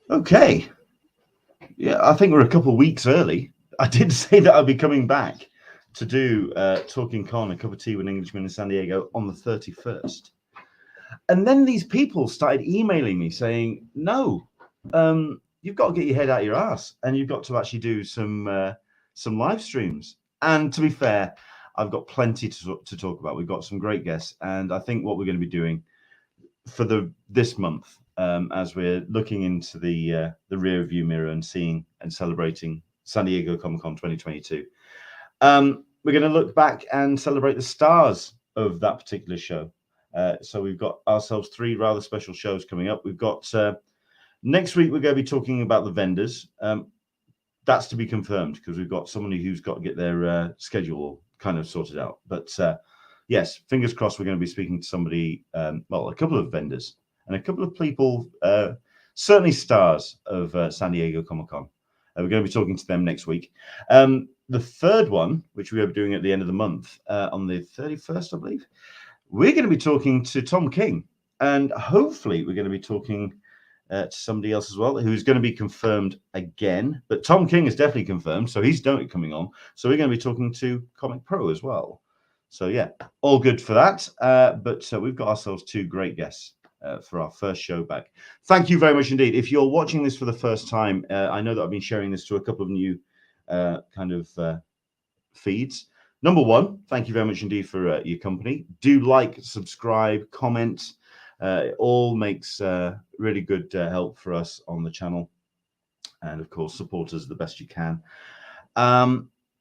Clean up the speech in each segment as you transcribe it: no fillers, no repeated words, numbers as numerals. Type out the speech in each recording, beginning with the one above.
Okay. Yeah, I think we're a couple of weeks early. I did say that I'd be coming back to do Talking Con, a cup of tea with Englishman in San Diego on the 31st. And then these people started emailing me saying, no, you've got to get your head out your ass and you've got to actually do some live streams. And to be fair, I've got plenty to talk about. We've got some great guests. And I think what we're going to be doing for this month, as we're looking into the rear view mirror and seeing and celebrating San Diego Comic-Con 2022, we're going to look back and celebrate the stars of that particular show. So we've got ourselves 3 rather special shows coming up. We've got next week, we're going to be talking about the vendors. That's to be confirmed because we've got somebody who's got to get their schedule kind of sorted out. But yes, fingers crossed, we're going to be speaking to somebody, well, a couple of vendors and a couple of people, certainly stars of San Diego Comic-Con. We're going to be talking to them next week. The third one, which we are doing at the end of the month, on the 31st, I believe, we're going to be talking to Tom King. And hopefully we're going to be talking to somebody else as well, who's going to be confirmed again. But Tom King is definitely confirmed, so he's definitely coming on. So we're going to be talking to Comic Pro as well. So yeah, all good for that. But we've got ourselves 2 great guests for our first show back. Thank you very much indeed. If you're watching this for the first time, I know that I've been sharing this to a couple of new kind of feeds. Number 1, thank you very much indeed for your company. Do like, subscribe, comment. It all makes really good help for us on the channel. And of course, support us the best you can.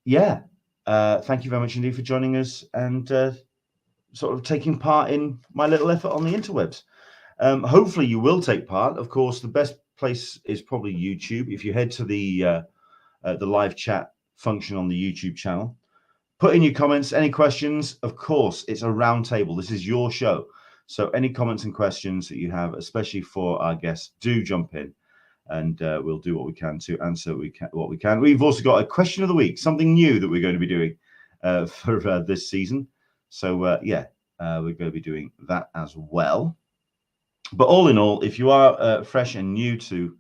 Yeah. Thank you very much indeed for joining us and sort of taking part in my little effort on the interwebs. Hopefully you will take part. Of course, the best place is probably YouTube. If you head to the live chat function on the YouTube channel, put in your comments, any questions. Of course, it's a round table. This is your show. So any comments and questions that you have, especially for our guests, do jump in and we'll do what we can to answer what we can. We've also got a question of the week, something new that we're going to be doing for this season. So yeah, we're going to be doing that as well. But all in all, if you are fresh and new to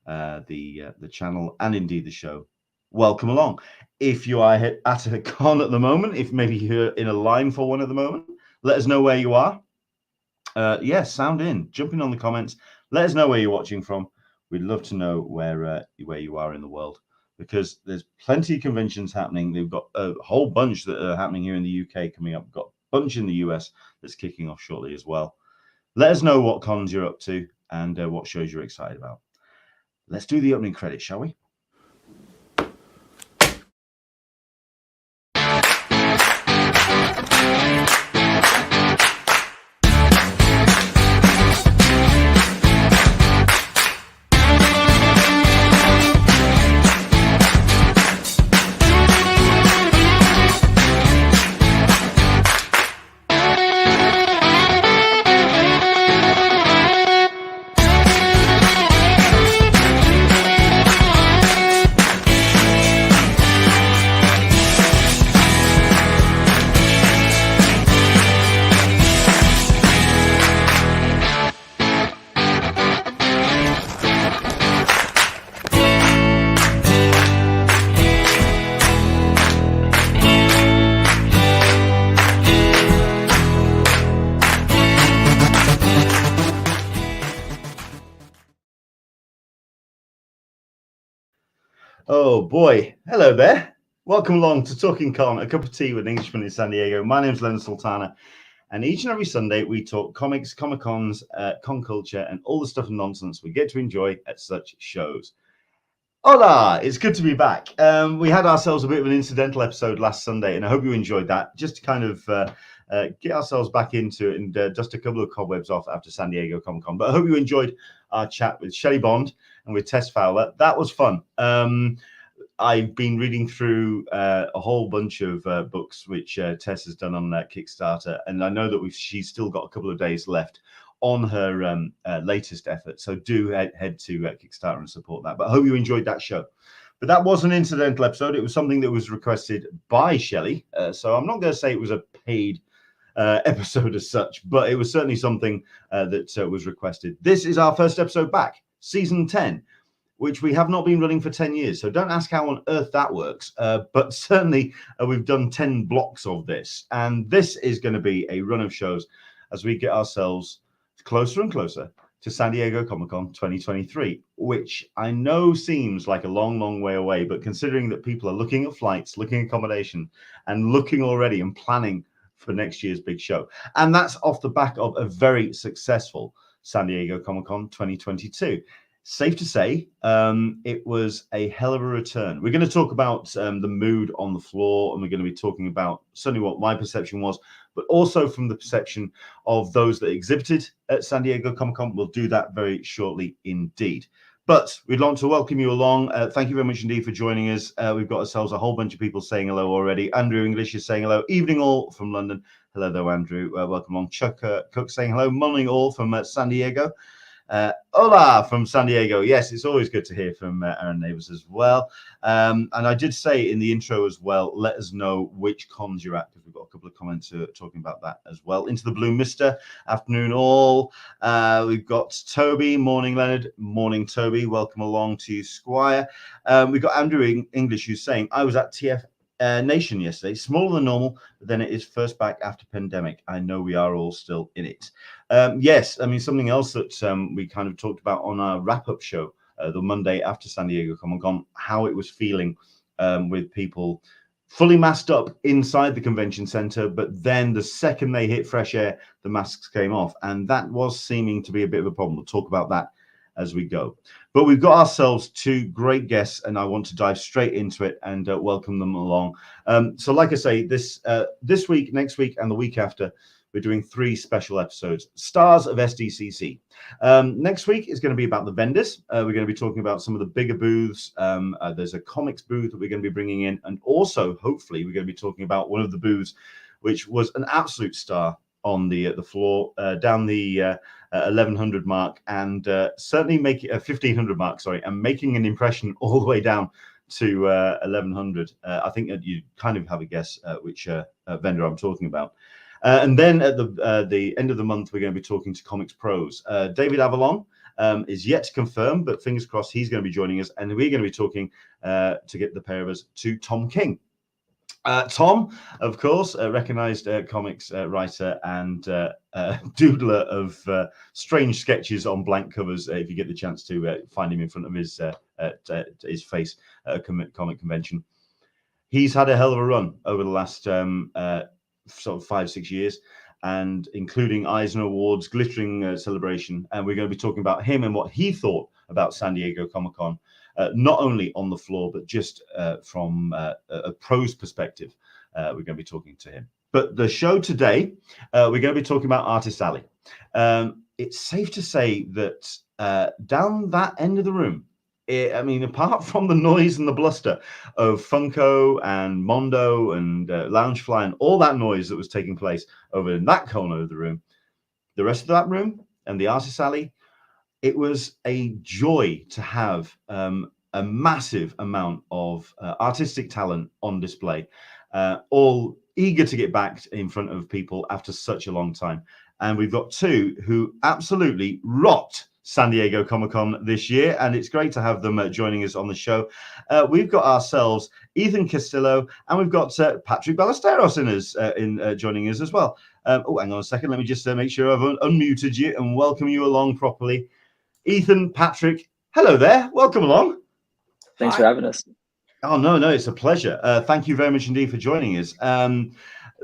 the channel and indeed the show, welcome along. If you are at a con at the moment, if maybe you're in a line for one at the moment, let us know where you are. Yes, sound in, jump in on the comments. Let us know where you're watching from. We'd love to know where you are in the world because there's plenty of conventions happening. They've got a whole bunch that are happening here in the UK coming up. We've got a bunch in the US that's kicking off shortly as well. Let us know what cons you're up to and what shows you're excited about. Let's do the opening credits, shall we? Oh boy, hello there. Welcome along to Talking Con, a cup of tea with Englishman in San Diego. My name's Leonard Sultana, and each and every Sunday we talk comics, Comic-Cons, con culture, and all the stuff and nonsense we get to enjoy at such shows. Hola, it's good to be back. We had ourselves a bit of an incidental episode last Sunday, and I hope you enjoyed that. Just to kind of get ourselves back into it and dust a couple of cobwebs off after San Diego Comic-Con. But I hope you enjoyed our chat with Shelley Bond and with Tess Fowler. That was fun. I've been reading through a whole bunch of books which Tess has done on Kickstarter, and I know that she's still got a couple of days left on her latest effort. So do head to Kickstarter and support that. But I hope you enjoyed that show. But that was an incidental episode. It was something that was requested by Shelley. So I'm not going to say it was a paid episode as such, but it was certainly something that was requested. This is our first episode back. Season 10, which we have not been running for 10 years. So don't ask how on earth that works. But certainly we've done 10 blocks of this. And this is going to be a run of shows as we get ourselves closer and closer to San Diego Comic-Con 2023, which I know seems like a long, long way away. But considering that people are looking at flights, looking at accommodation, and looking already and planning for next year's big show. And that's off the back of a very successful San Diego Comic-Con 2022. Safe to say, it was a hell of a return. We're going to talk about the mood on the floor, and we're going to be talking about certainly what my perception was, but also from the perception of those that exhibited at San Diego Comic-Con. We'll do that very shortly indeed. But we'd like to welcome you along. Thank you very much indeed for joining us. We've got ourselves a whole bunch of people saying hello already. Andrew English is saying hello. Evening all from London. Hello there, Andrew. Welcome along. Chuck Cook saying hello. Morning all from San Diego. Hola from San Diego. Yes, it's always good to hear from our neighbors as well. And I did say in the intro as well, let us know which cons you're at, because we've got a couple of comments talking about that as well. Into the Blue Mister, afternoon all. We've got Toby, morning Leonard, morning Toby. Welcome along to you, Squire. We've got Andrew English who's saying, I was at TF Nation yesterday, smaller than normal, but then it is first back after pandemic. I know we are all still in it. Yes, I mean, something else that we kind of talked about on our wrap-up show the Monday after San Diego Comic-Con, how it was feeling with people fully masked up inside the convention center, but then the second they hit fresh air, the masks came off, and that was seeming to be a bit of a problem. We'll talk about that as we go. But we've got ourselves two great guests, and I want to dive straight into it and welcome them along. So like I say, this week, next week, and the week after, we're doing 3 special episodes, Stars of SDCC. Next week is going to be about the vendors. We're going to be talking about some of the bigger booths. There's a comics booth that we're going to be bringing in, and also, hopefully, we're going to be talking about one of the booths, which was an absolute star on the floor, down the 1100 mark, and certainly make it a 1500 mark, sorry, and making an impression all the way down to 1100. I think that you kind of have a guess which vendor I'm talking about. And then at the end of the month, we're going to be talking to Comics Pros. David Avalon is yet to confirm, but fingers crossed he's going to be joining us, and we're going to be talking to get the pair of us to Tom King. Tom, of course, a recognized comics writer and doodler of strange sketches on blank covers. If you get the chance to find him in front of his face at a comic convention. He's had a hell of a run over the last sort of 5-6 years, and including Eisner Awards, glittering celebration. And we're going to be talking about him and what he thought about San Diego Comic-Con. Not only on the floor, but just from a pro's perspective, we're going to be talking to him. But the show today, we're going to be talking about Artist Alley. It's safe to say that down that end of the room, I mean, apart from the noise and the bluster of Funko and Mondo and Loungefly and all that noise that was taking place over in that corner of the room, the rest of that room and the Artist Alley, it was a joy to have a massive amount of artistic talent on display, all eager to get back in front of people after such a long time. And we've got two who absolutely rocked San Diego Comic-Con this year, and it's great to have them joining us on the show. We've got ourselves Ethan Castillo, and we've got Patrick Ballesteros joining us as well. Oh, hang on a second. Let me just make sure I've unmuted you and welcome you along properly. Ethan, Patrick, hello there. Welcome along. Thanks for having us. Oh, no, it's a pleasure. Thank you very much indeed for joining us.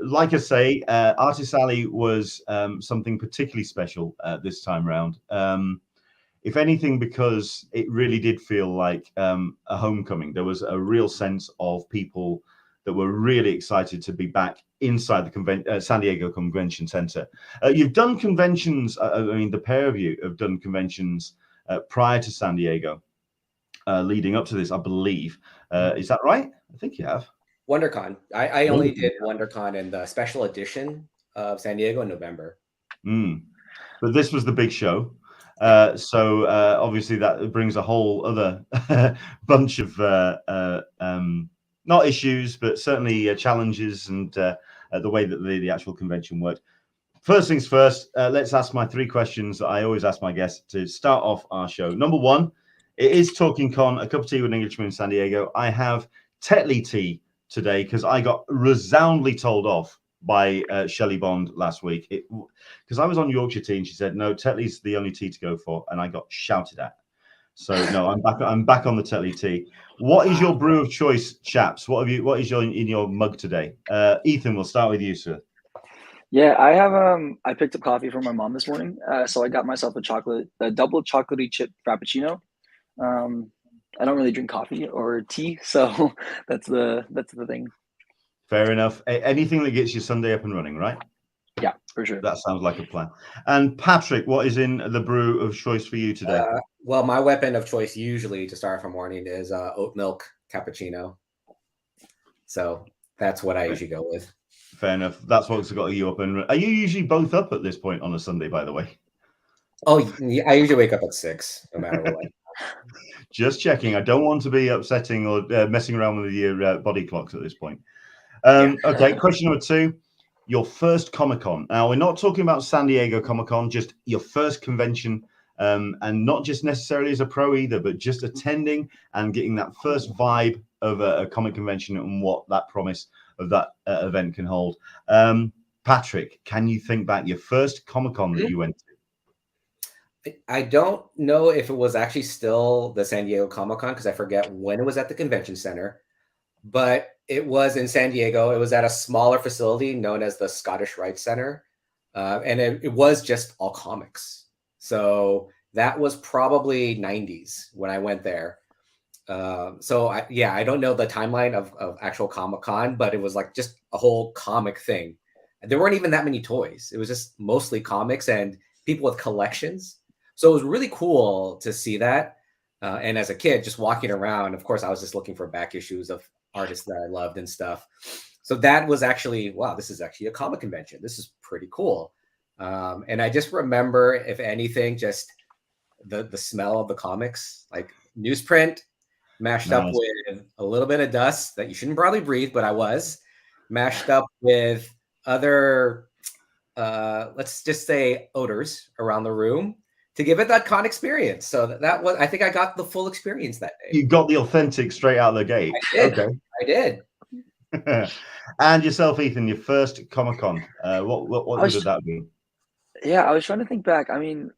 Like I say, Artist Alley was something particularly special this time round. If anything, because it really did feel like a homecoming. There was a real sense of people that were really excited to be back inside the San Diego Convention Center. You've done conventions, I mean, the pair of you have done conventions prior to San Diego, leading up to this, I believe. Is that right? I think you have. WonderCon. I only did WonderCon and the special edition of San Diego in November. But this was the big show. So obviously that brings a whole other bunch of not issues, but certainly challenges and the way that the actual convention worked. first things first, let's ask my 3 questions that I always ask my guests to start off our show. Number 1, it is Talkin Con, a cup of tea with an Englishman in San Diego. I have Tetley tea today because I got resoundingly told off by Shelley Bond last week. Because I was on Yorkshire tea and she said, no, Tetley's the only tea to go for. And I got shouted at. So no, I'm back on the Tetley tea. What is your brew of choice, chaps? What is in your mug today? Ethan, we'll start with you, sir. Yeah, I have I picked up coffee from my mom this morning. So I got myself a double chocolatey chip frappuccino. I don't really drink coffee or tea, so that's the thing. Fair enough. Anything that gets your Sunday up and running, right? Yeah, for sure. That sounds like a plan. And Patrick, what is in the brew of choice for you today? Well, my weapon of choice usually to start off a morning is oat milk cappuccino. So that's what I usually go with. Fair enough. That's what's got you up. And are you usually both up at this point on a Sunday, by the way? Oh, I usually wake up at 6, no matter what. Just checking. I don't want to be upsetting or messing around with your body clocks at this point. Okay, question number 2. Your first Comic-Con. Now, we're not talking about San Diego Comic-Con, just your first convention, and not just necessarily as a pro either, but just attending and getting that first vibe of a comic convention and what that promise of that event can hold. Patrick, can you think back your first Comic-Con that you went to? I don't know if it was actually still the San Diego Comic-Con because I forget when it was at the convention center, but it was in San Diego. It was at a smaller facility known as the Scottish Rite Center, and it was just all comics. So that was probably 90s when I went there. So I don't know the timeline of actual Comic-Con, but it was like just a whole comic thing. There weren't even that many toys. It was just mostly comics and people with collections. So it was really cool to see that. And as a kid, just walking around, of course, I was just looking for back issues of artists that I loved and stuff. So that was actually, wow, this is actually a comic convention. This is pretty cool. And I just remember, if anything, just the smell of the comics, like newsprint mashed up with a little bit of dust that you shouldn't probably breathe, but I was mashed up with other, let's just say, odors around the room to give it that con experience. So that was, I think I got the full experience that day. You got the authentic straight out of the gate. Okay. I did. And yourself, Ethan, your first Comic-Con. What did that be? Yeah, I was trying to think back. I mean,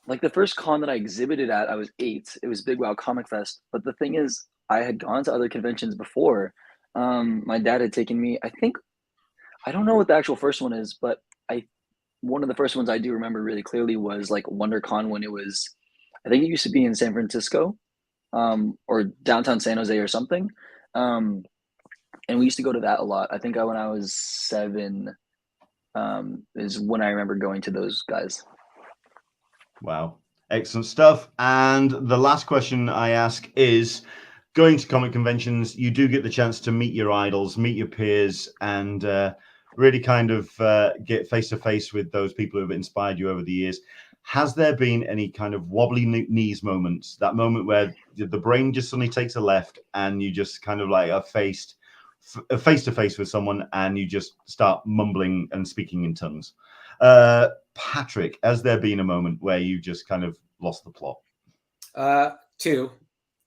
like the first con that I exhibited at, I was 8. It was Big Wow Comic Fest. But the thing is, I had gone to other conventions before. My dad had taken me, I don't know what the actual first one is, but one of the first ones I do remember really clearly was like WonderCon when it was, I think it used to be in San Francisco, or downtown San Jose or something. And we used to go to that a lot. I think when I was 7 is when I remember going to those guys. Wow. Excellent stuff. And the last question I ask is, going to comic conventions, you do get the chance to meet your idols, meet your peers, and really kind of get face-to-face with those people who have inspired you over the years. Has there been any kind of wobbly knees moments, that moment where the brain just suddenly takes a left and you just kind of like are face-to-face with someone and you just start mumbling and speaking in tongues? Patrick, has there been a moment where you just kind of lost the plot? 2.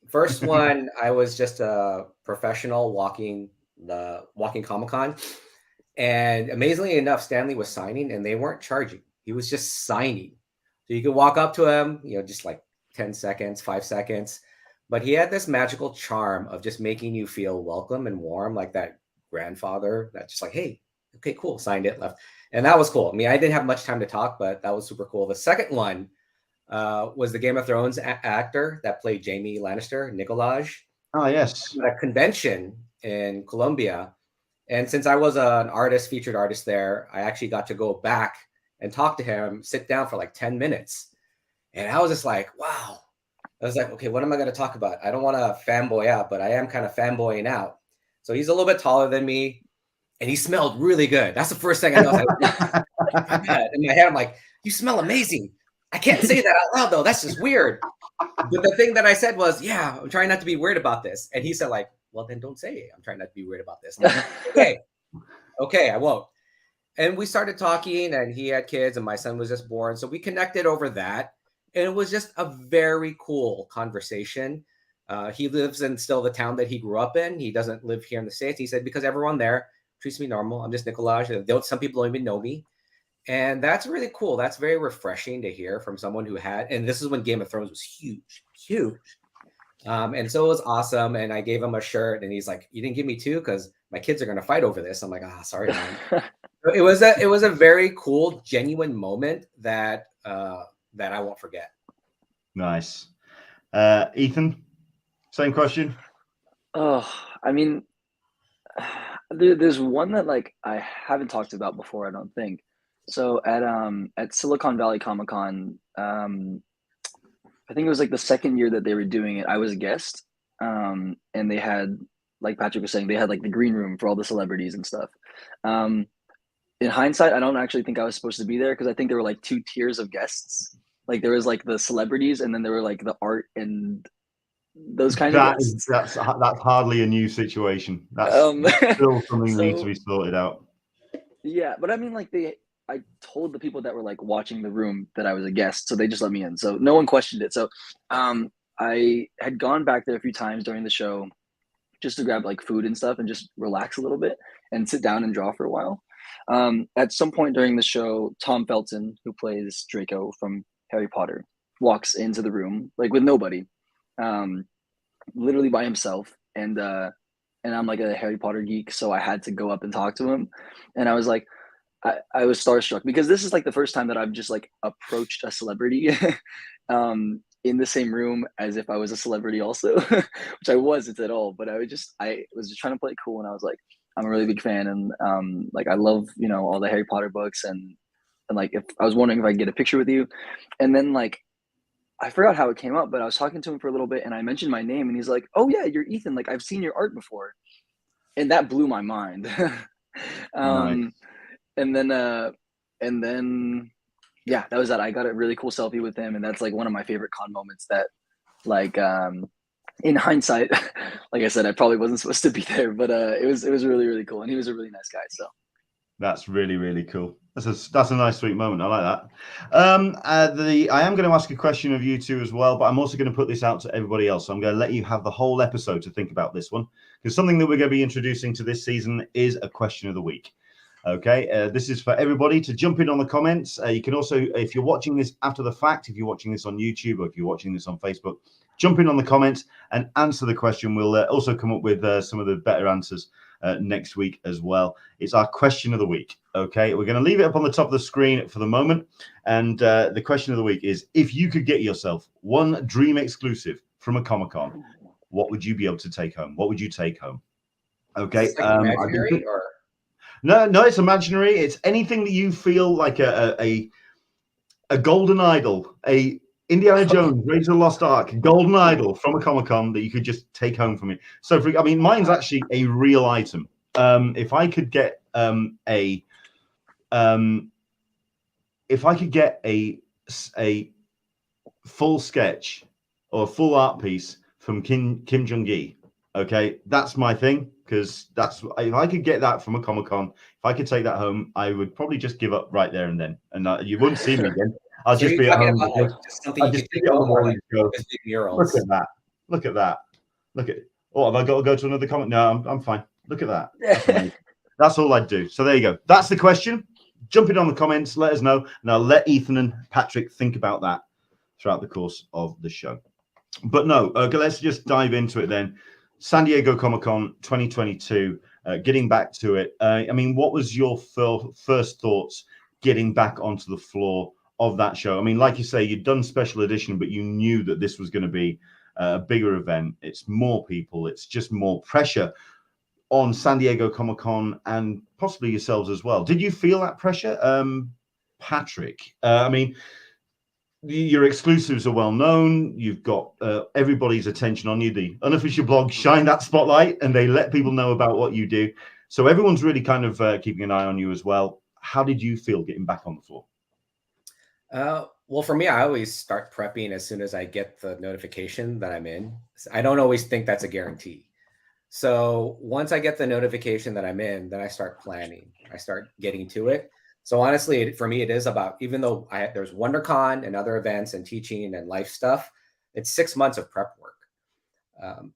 First one, I was just a professional walking Comic-Con. And amazingly enough, Stanley was signing and they weren't charging. He was just signing. So you could walk up to him, just like 10 seconds, 5 seconds. But he had this magical charm of just making you feel welcome and warm, like that grandfather that just like, hey, okay, cool, signed it, left. And that was cool. I mean, I didn't have much time to talk, but that was super cool. The second one was the Game of Thrones actor that played Jaime Lannister, Nikolaj. Oh, yes. At a convention in Colombia. And since I was an featured artist there, I actually got to go back and talk to him, sit down for like 10 minutes. And I was just like, wow. I was like, okay, what am I going to talk about? I don't want to fanboy out, but I am kind of fanboying out. So he's a little bit taller than me and he smelled really good. That's the first thing I know. In my head, I'm like, you smell amazing. I can't say that out loud though. That's just weird. But the thing that I said was, yeah, I'm trying not to be weird about this. And he said like, well, then don't say it. I'm trying not to be weird about this. Like, okay, I won't. And we started talking, and he had kids, and my son was just born. So we connected over that. And it was just a very cool conversation. He lives in still the town that he grew up in. He doesn't live here in the States. He said, because everyone there treats me normal. I'm just Nicolaj. Some people don't even know me. And that's really cool. That's very refreshing to hear from someone who had, and this is when Game of Thrones was huge, huge. And so it was awesome. And I gave him a shirt, and he's like, "You didn't give me two because my kids are going to fight over this." I'm like, sorry, man. It was a very cool, genuine moment that I won't forget. Nice. Ethan, same question. Oh, I mean, there's one that like I haven't talked about before, I don't think. So at Silicon Valley Comic Con, I think it was like the second year that they were doing it, I was a guest. And they had, like Patrick was saying, they had like the green room for all the celebrities and stuff. In hindsight, I don't actually think I was supposed to be there because I think there were like two tiers of guests. Like there was like the celebrities, and then there were like the art and those kind of guests. That's hardly a new situation. That's still something that needs to be sorted out. Yeah, but I mean, like I told the people that were like watching the room that I was a guest, so they just let me in. So no one questioned it. So I had gone back there a few times during the show just to grab like food and stuff and just relax a little bit and sit down and draw for a while. At some point during the show, Tom Felton, who plays Draco from Harry Potter, walks into the room like with nobody, literally by himself. And I'm like a Harry Potter geek, so I had to go up and talk to him. And I was like, I was starstruck because this is like the first time that I've just like approached a celebrity in the same room as if I was a celebrity also, which I wasn't at all. But I was just trying to play it cool, and I was like, I'm a really big fan, and like I love all the Harry Potter books, and like if I was wondering if I could get a picture with you, and then like I forgot how it came up, but I was talking to him for a little bit, and I mentioned my name, and he's like, "Oh yeah, you're Ethan. Like I've seen your art before," and that blew my mind. Nice. And then yeah, that was that. I got a really cool selfie with him, and that's like one of my favorite con moments that like in hindsight, like I said, I probably wasn't supposed to be there, but it was really, really cool, and he was a really nice guy. So that's really, really cool. That's a nice, sweet moment. I like that. I am going to ask a question of you two as well, but I'm also going to put this out to everybody else. So I'm going to let you have the whole episode to think about this one, because something that we're going to be introducing to this season is a question of the week. Okay, this is for everybody to jump in on the comments. You can also, if you're watching this after the fact, if you're watching this on YouTube or if you're watching this on Facebook, jump in on the comments and answer the question. We'll also come up with some of the better answers next week as well. It's our question of the week. Okay, we're going to leave it up on the top of the screen for the moment. And the question of the week is, if you could get yourself one dream exclusive from a Comic-Con, what would you be able to take home? What would you take home? Okay. Is this like imaginary or? No, it's imaginary. It's anything that you feel like a golden idol, a Indiana Jones, Raiders of the Lost Ark, golden idol from a Comic-Con that you could just take home from it. So, mine's actually a real item. If I could get a full sketch or a full art piece from Kim Jong-gi, okay, that's my thing. Because if I could get that from a Comic-Con, if I could take that home, I would probably just give up right there and then, and you wouldn't see me again. I'll So just be at home. I'll just stick it on the wall and go. Look at that! Look at that! Look at. Oh, have I got to go to another comment? No, I'm fine. Look at that. That's all I'd do. So there you go. That's the question. Jump in on the comments. Let us know, and I'll let Ethan and Patrick think about that throughout the course of the show. But no, okay, let's just dive into it then. San Diego Comic-Con 2022, getting back to it. What was your first thoughts getting back onto the floor of that show? Like you say, you'd done special edition, but you knew that this was going to be a bigger event. It's more people. It's just more pressure on San Diego Comic-Con and possibly yourselves as well. Did you feel that pressure, Patrick? Your exclusives are well known. You've got everybody's attention on you. The unofficial blog shine that spotlight, and they let people know about what you do. So everyone's really kind of keeping an eye on you as well. How did you feel getting back on the floor? Well, for me, I always start prepping as soon as I get the notification that I'm in. I don't always think that's a guarantee. So once I get the notification that I'm in, then I start planning. I start getting to it. So honestly, for me, it is about, even though there's WonderCon and other events and teaching and life stuff, it's 6 months of prep work.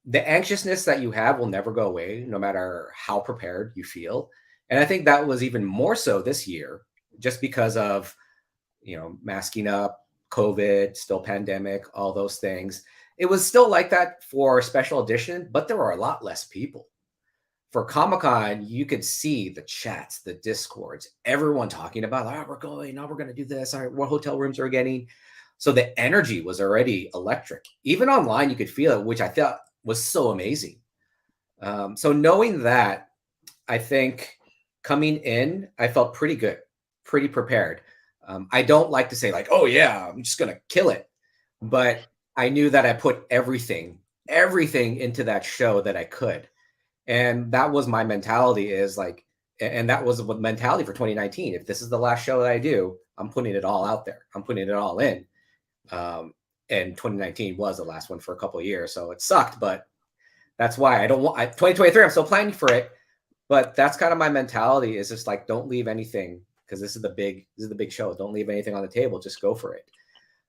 The anxiousness that you have will never go away, no matter how prepared you feel. And I think that was even more so this year, just because of, masking up, COVID, still pandemic, all those things. It was still like that for special edition, but there were a lot less people. For Comic-Con, you could see the chats, the discords, everyone talking about, we're going, we're going to do this, what hotel rooms are we getting. So the energy was already electric. Even online, you could feel it, which I thought was so amazing. So knowing that, I think coming in, I felt pretty good, pretty prepared. I don't like to say like, oh yeah, I'm just going to kill it. But I knew that I put everything into that show that I could. And that was my mentality, is like, and that was the mentality for 2019. If this is the last show that I do, I'm putting it all out there. I'm putting it all in. And 2019 was the last one for a couple of years. So it sucked, but that's why I don't want 2023. I'm still planning for it, but that's kind of my mentality, is just like, don't leave anything, because this is the big show. Don't leave anything on the table. Just go for it.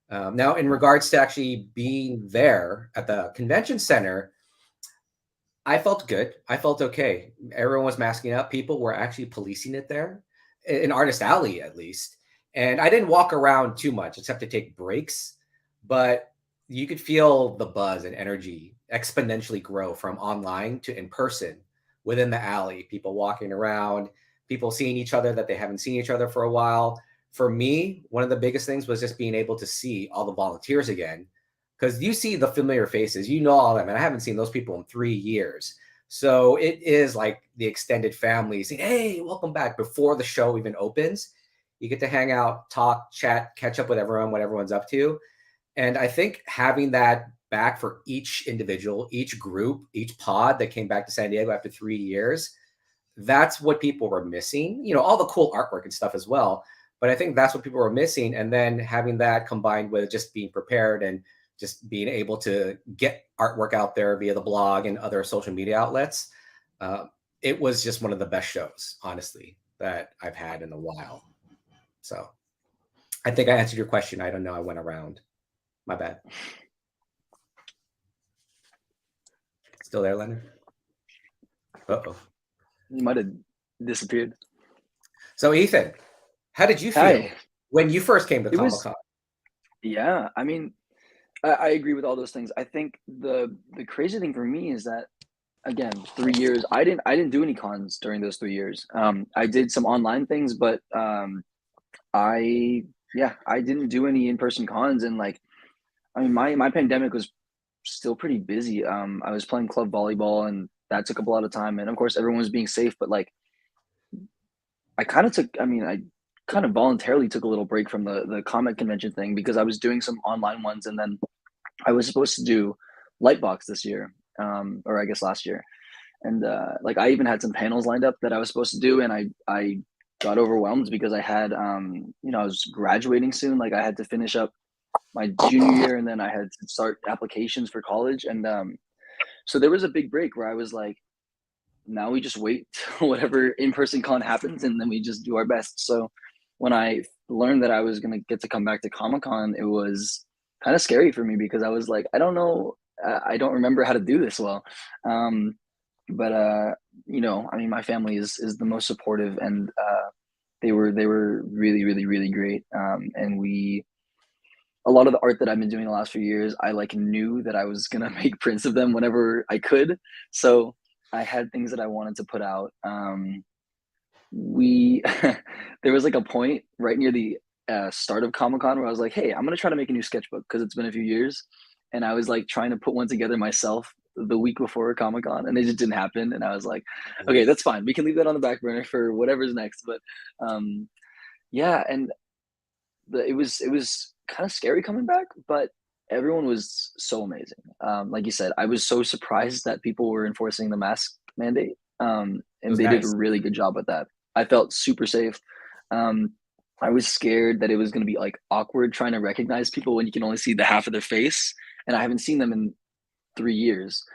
Now, in regards to actually being there at the convention center, I felt good. I felt okay. Everyone was masking up. People were actually policing it there, in Artist Alley at least. And I didn't walk around too much except to take breaks, but you could feel the buzz and energy exponentially grow from online to in person within the alley. People walking around, people seeing each other that they haven't seen each other for a while. For me, one of the biggest things was just being able to see all the volunteers again, because you see the familiar faces, all of them, and I haven't seen those people in 3 years. So it is like the extended family saying, hey, welcome back, before the show even opens. You get to hang out, talk, chat, catch up with everyone, what everyone's up to. And I think having that back for each individual, each group, each pod that came back to San Diego after 3 years, that's what people were missing. All the cool artwork and stuff as well. But I think that's what people were missing. And then having that combined with just being prepared and just being able to get artwork out there via the blog and other social media outlets, it was just one of the best shows, honestly, that I've had in a while. So I think I answered your question. I don't know. I went around. My bad. Still there, Leonard? Uh-oh. You might have disappeared. So Ethan, how did you feel when you first came to Comic-Con? Yeah, I mean, I agree with all those things. I think the crazy thing for me is that, again, 3 years, I didn't do any cons during those 3 years. I did some online things, but I didn't do any in-person cons. And like, I mean, my pandemic was still pretty busy. I was playing club volleyball, and that took up a lot of time. And of course, everyone was being safe, but like, I kind of voluntarily took a little break from the comic convention thing, because I was doing some online ones, and then I was supposed to do Lightbox this year, or I guess last year. And like, I even had some panels lined up that I was supposed to do, and I got overwhelmed because I had I was graduating soon. Like, I had to finish up my junior year, and then I had to start applications for college. And so there was a big break where I was like, now we just wait till whatever in-person con happens, and then we just do our best. So when I learned that I was going to get to come back to Comic-Con, it was kind of scary for me, because I was like, I don't know, I don't remember how to do this well. But I mean, my family is the most supportive, and they were really, really, really great. And a lot of the art that I've been doing the last few years, I like knew that I was gonna make prints of them whenever I could. So I had things that I wanted to put out. There was like a point right near the start of Comic-Con where I was like, hey, I'm gonna try to make a new sketchbook, because it's been a few years, and I was like trying to put one together myself the week before Comic-Con, and it just didn't happen. And I was like, okay, that's fine. We can leave that on the back burner for whatever's next. But yeah, and it was kind of scary coming back, but everyone was so amazing. Like you said, I was so surprised that people were enforcing the mask mandate, and they did a really good job with that. I felt super safe. I was scared that it was going to be like awkward trying to recognize people when you can only see the half of their face, and I haven't seen them in 3 years.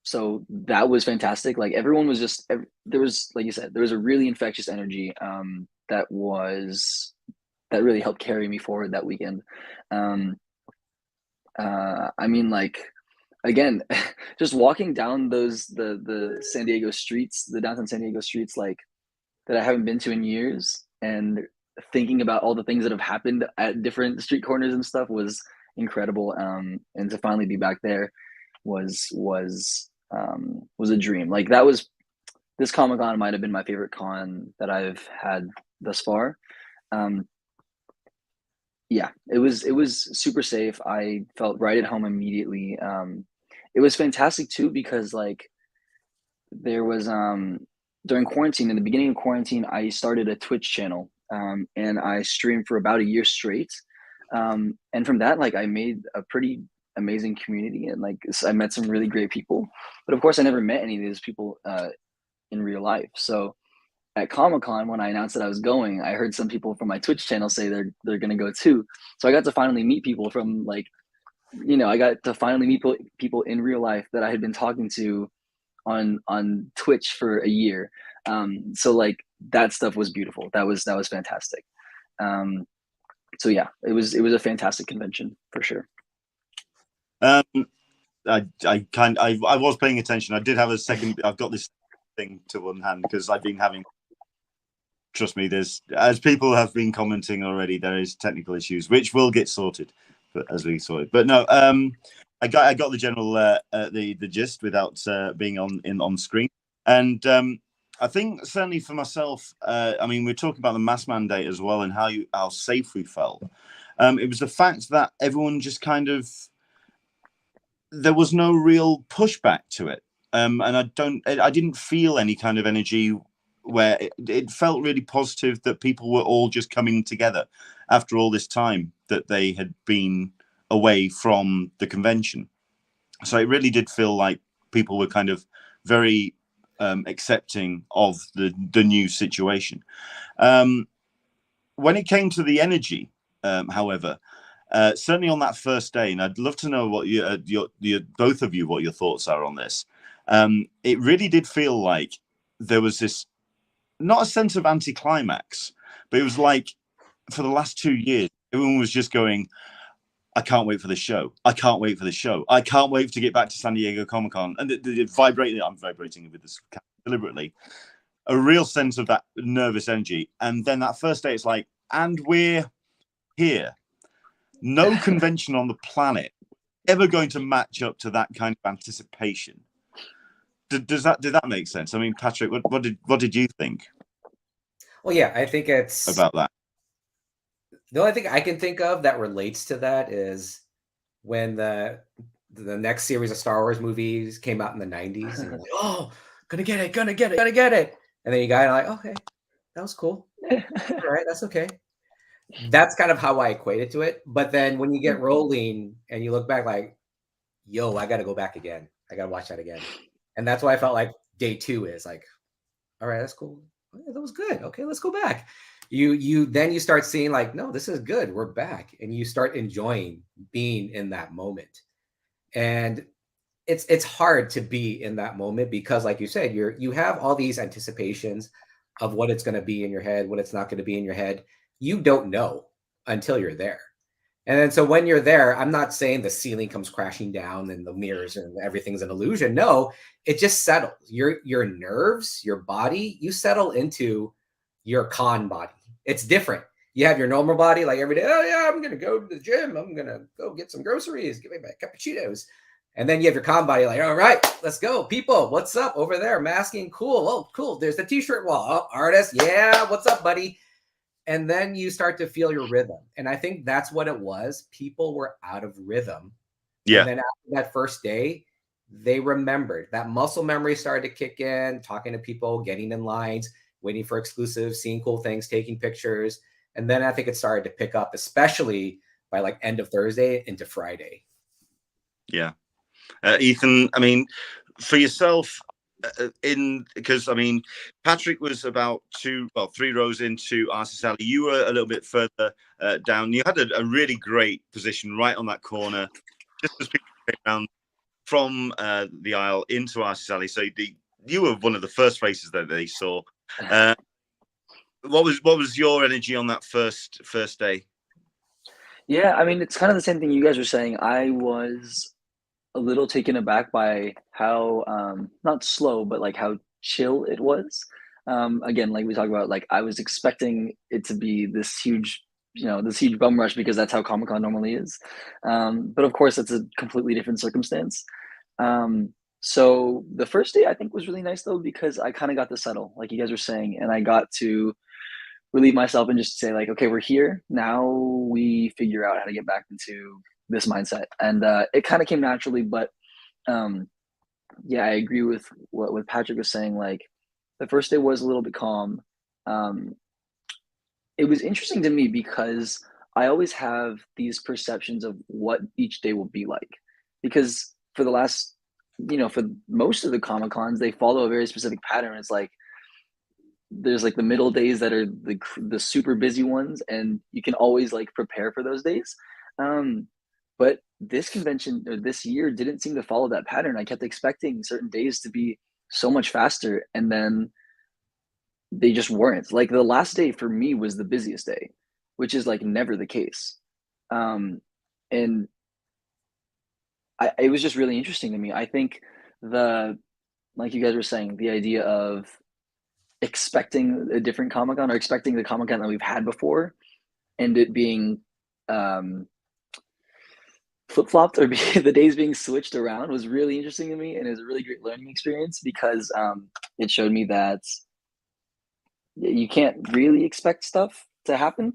So that was fantastic. Like everyone was just there was, like you said, there was a really infectious energy that really helped carry me forward that weekend. I mean, like, again, just walking down the San Diego streets, the downtown San Diego streets, like that I haven't been to in years, and thinking about all the things that have happened at different street corners and stuff was incredible. And to finally be back there was a dream. Like this Comic-Con might have been my favorite con that I've had thus far. Yeah, it was super safe. I felt right at home immediately. It was fantastic too because like there was during quarantine, in the beginning of quarantine, I started a Twitch channel, and I streamed for about a year straight. And from that, like I made a pretty amazing community, and like I met some really great people. But of course, I never met any of these people in real life. So at Comic-Con, when I announced that I was going, I heard some people from my Twitch channel say they're gonna go too. So I got to finally meet people from like, I got to finally meet people in real life that I had been talking to on Twitch for a year. So like that stuff was beautiful. That was fantastic. So yeah, it was a fantastic convention for sure. I was paying attention. I did have a second. I've got this thing to one hand because I've been having. Trust me, as people have been commenting already, there is technical issues which will get sorted, but as we sort it. But no, I got the general the gist without being on screen, and I think certainly for myself, I mean, we're talking about the mask mandate as well and how safe we felt. It was the fact that everyone just kind of there was no real pushback to it, and I didn't feel any kind of energy where it felt really positive that people were all just coming together after all this time that they had been away from the convention. So it really did feel like people were kind of very accepting of the new situation. When it came to the energy, however, certainly on that first day, and I'd love to know what your both of you, what your thoughts are on this. It really did feel like there was this, not a sense of anticlimax, but it was like for the last 2 years, everyone was just going, I can't wait for the show. I can't wait for the show. I can't wait to get back to San Diego Comic-Con. And I'm vibrating with this deliberately. A real sense of that nervous energy. And then that first day, it's like, and we're here. No convention on the planet ever going to match up to that kind of anticipation. Did that make sense? I mean, Patrick, what did you think? Well, yeah, I think it's about that. The only thing I can think of that relates to that is when the next series of Star Wars movies came out in the 90s, and you're like, oh, gonna get it. And then you got like, okay, that was cool. All right, that's okay. That's kind of how I equate it to it. But then when you get rolling and you look back like, yo, I got to go back again. I got to watch that again. And that's why I felt like day 2 is like, all right, that's cool. That was good. Okay, let's go back. You start seeing like, no, this is good. We're back. And you start enjoying being in that moment. And it's hard to be in that moment because, like you said, you have all these anticipations of what it's going to be in your head, what it's not going to be in your head. You don't know until you're there. And then so when you're there, I'm not saying the ceiling comes crashing down and the mirrors and everything's an illusion. No, it just settles. Your nerves, your body, you settle into your con body. It's different. You have your normal body like every day. Oh yeah, I'm going to go to the gym. I'm going to go get some groceries, give me my cappuccinos. And then you have your con body like, all right, let's go. People, what's up over there? Masking, cool. Oh, cool. There's the t-shirt wall. Oh, artist. Yeah, what's up, buddy? And then you start to feel your rhythm. And I think that's what it was. People were out of rhythm. Yeah. And then after that first day, they remembered. That muscle memory started to kick in, talking to people, getting in lines, waiting for exclusives, seeing cool things, taking pictures. And then I think it started to pick up, especially by like end of Thursday into Friday. Yeah. Ethan, I mean, for yourself, because I mean, Patrick was about 3 rows into Artist Alley. You were a little bit further down. You had a really great position right on that corner, just as people came around from the aisle into Artist Alley. So you were one of the first faces that they saw. What was your energy on that first day? Yeah, I mean, it's kind of the same thing you guys were saying. I was a little taken aback by how not slow, but like how chill it was. Again, like we talked about, like I was expecting it to be this huge, this huge bum rush because that's how Comic Con normally is. But of course, it's a completely different circumstance. So the first day I think was really nice though because I kind of got to settle, like you guys were saying, and I got to relieve myself and just say like, okay, we're here now. We figure out how to get back into this mindset, and it kind of came naturally. But yeah, I agree with what Patrick was saying. Like the first day was a little bit calm. It was interesting to me because I always have these perceptions of what each day will be like, because for the last, for most of the Comic Cons, they follow a very specific pattern. It's like there's like the middle days that are the super busy ones, and you can always like prepare for those days. But this convention or this year didn't seem to follow that pattern. I kept expecting certain days to be so much faster, and then they just weren't. Like the last day for me was the busiest day, which is like never the case. And it was just really interesting to me. I think like you guys were saying, the idea of expecting a different Comic-Con or expecting the Comic-Con that we've had before and it being flip-flopped or the days being switched around was really interesting to me, and it was a really great learning experience because it showed me that you can't really expect stuff to happen,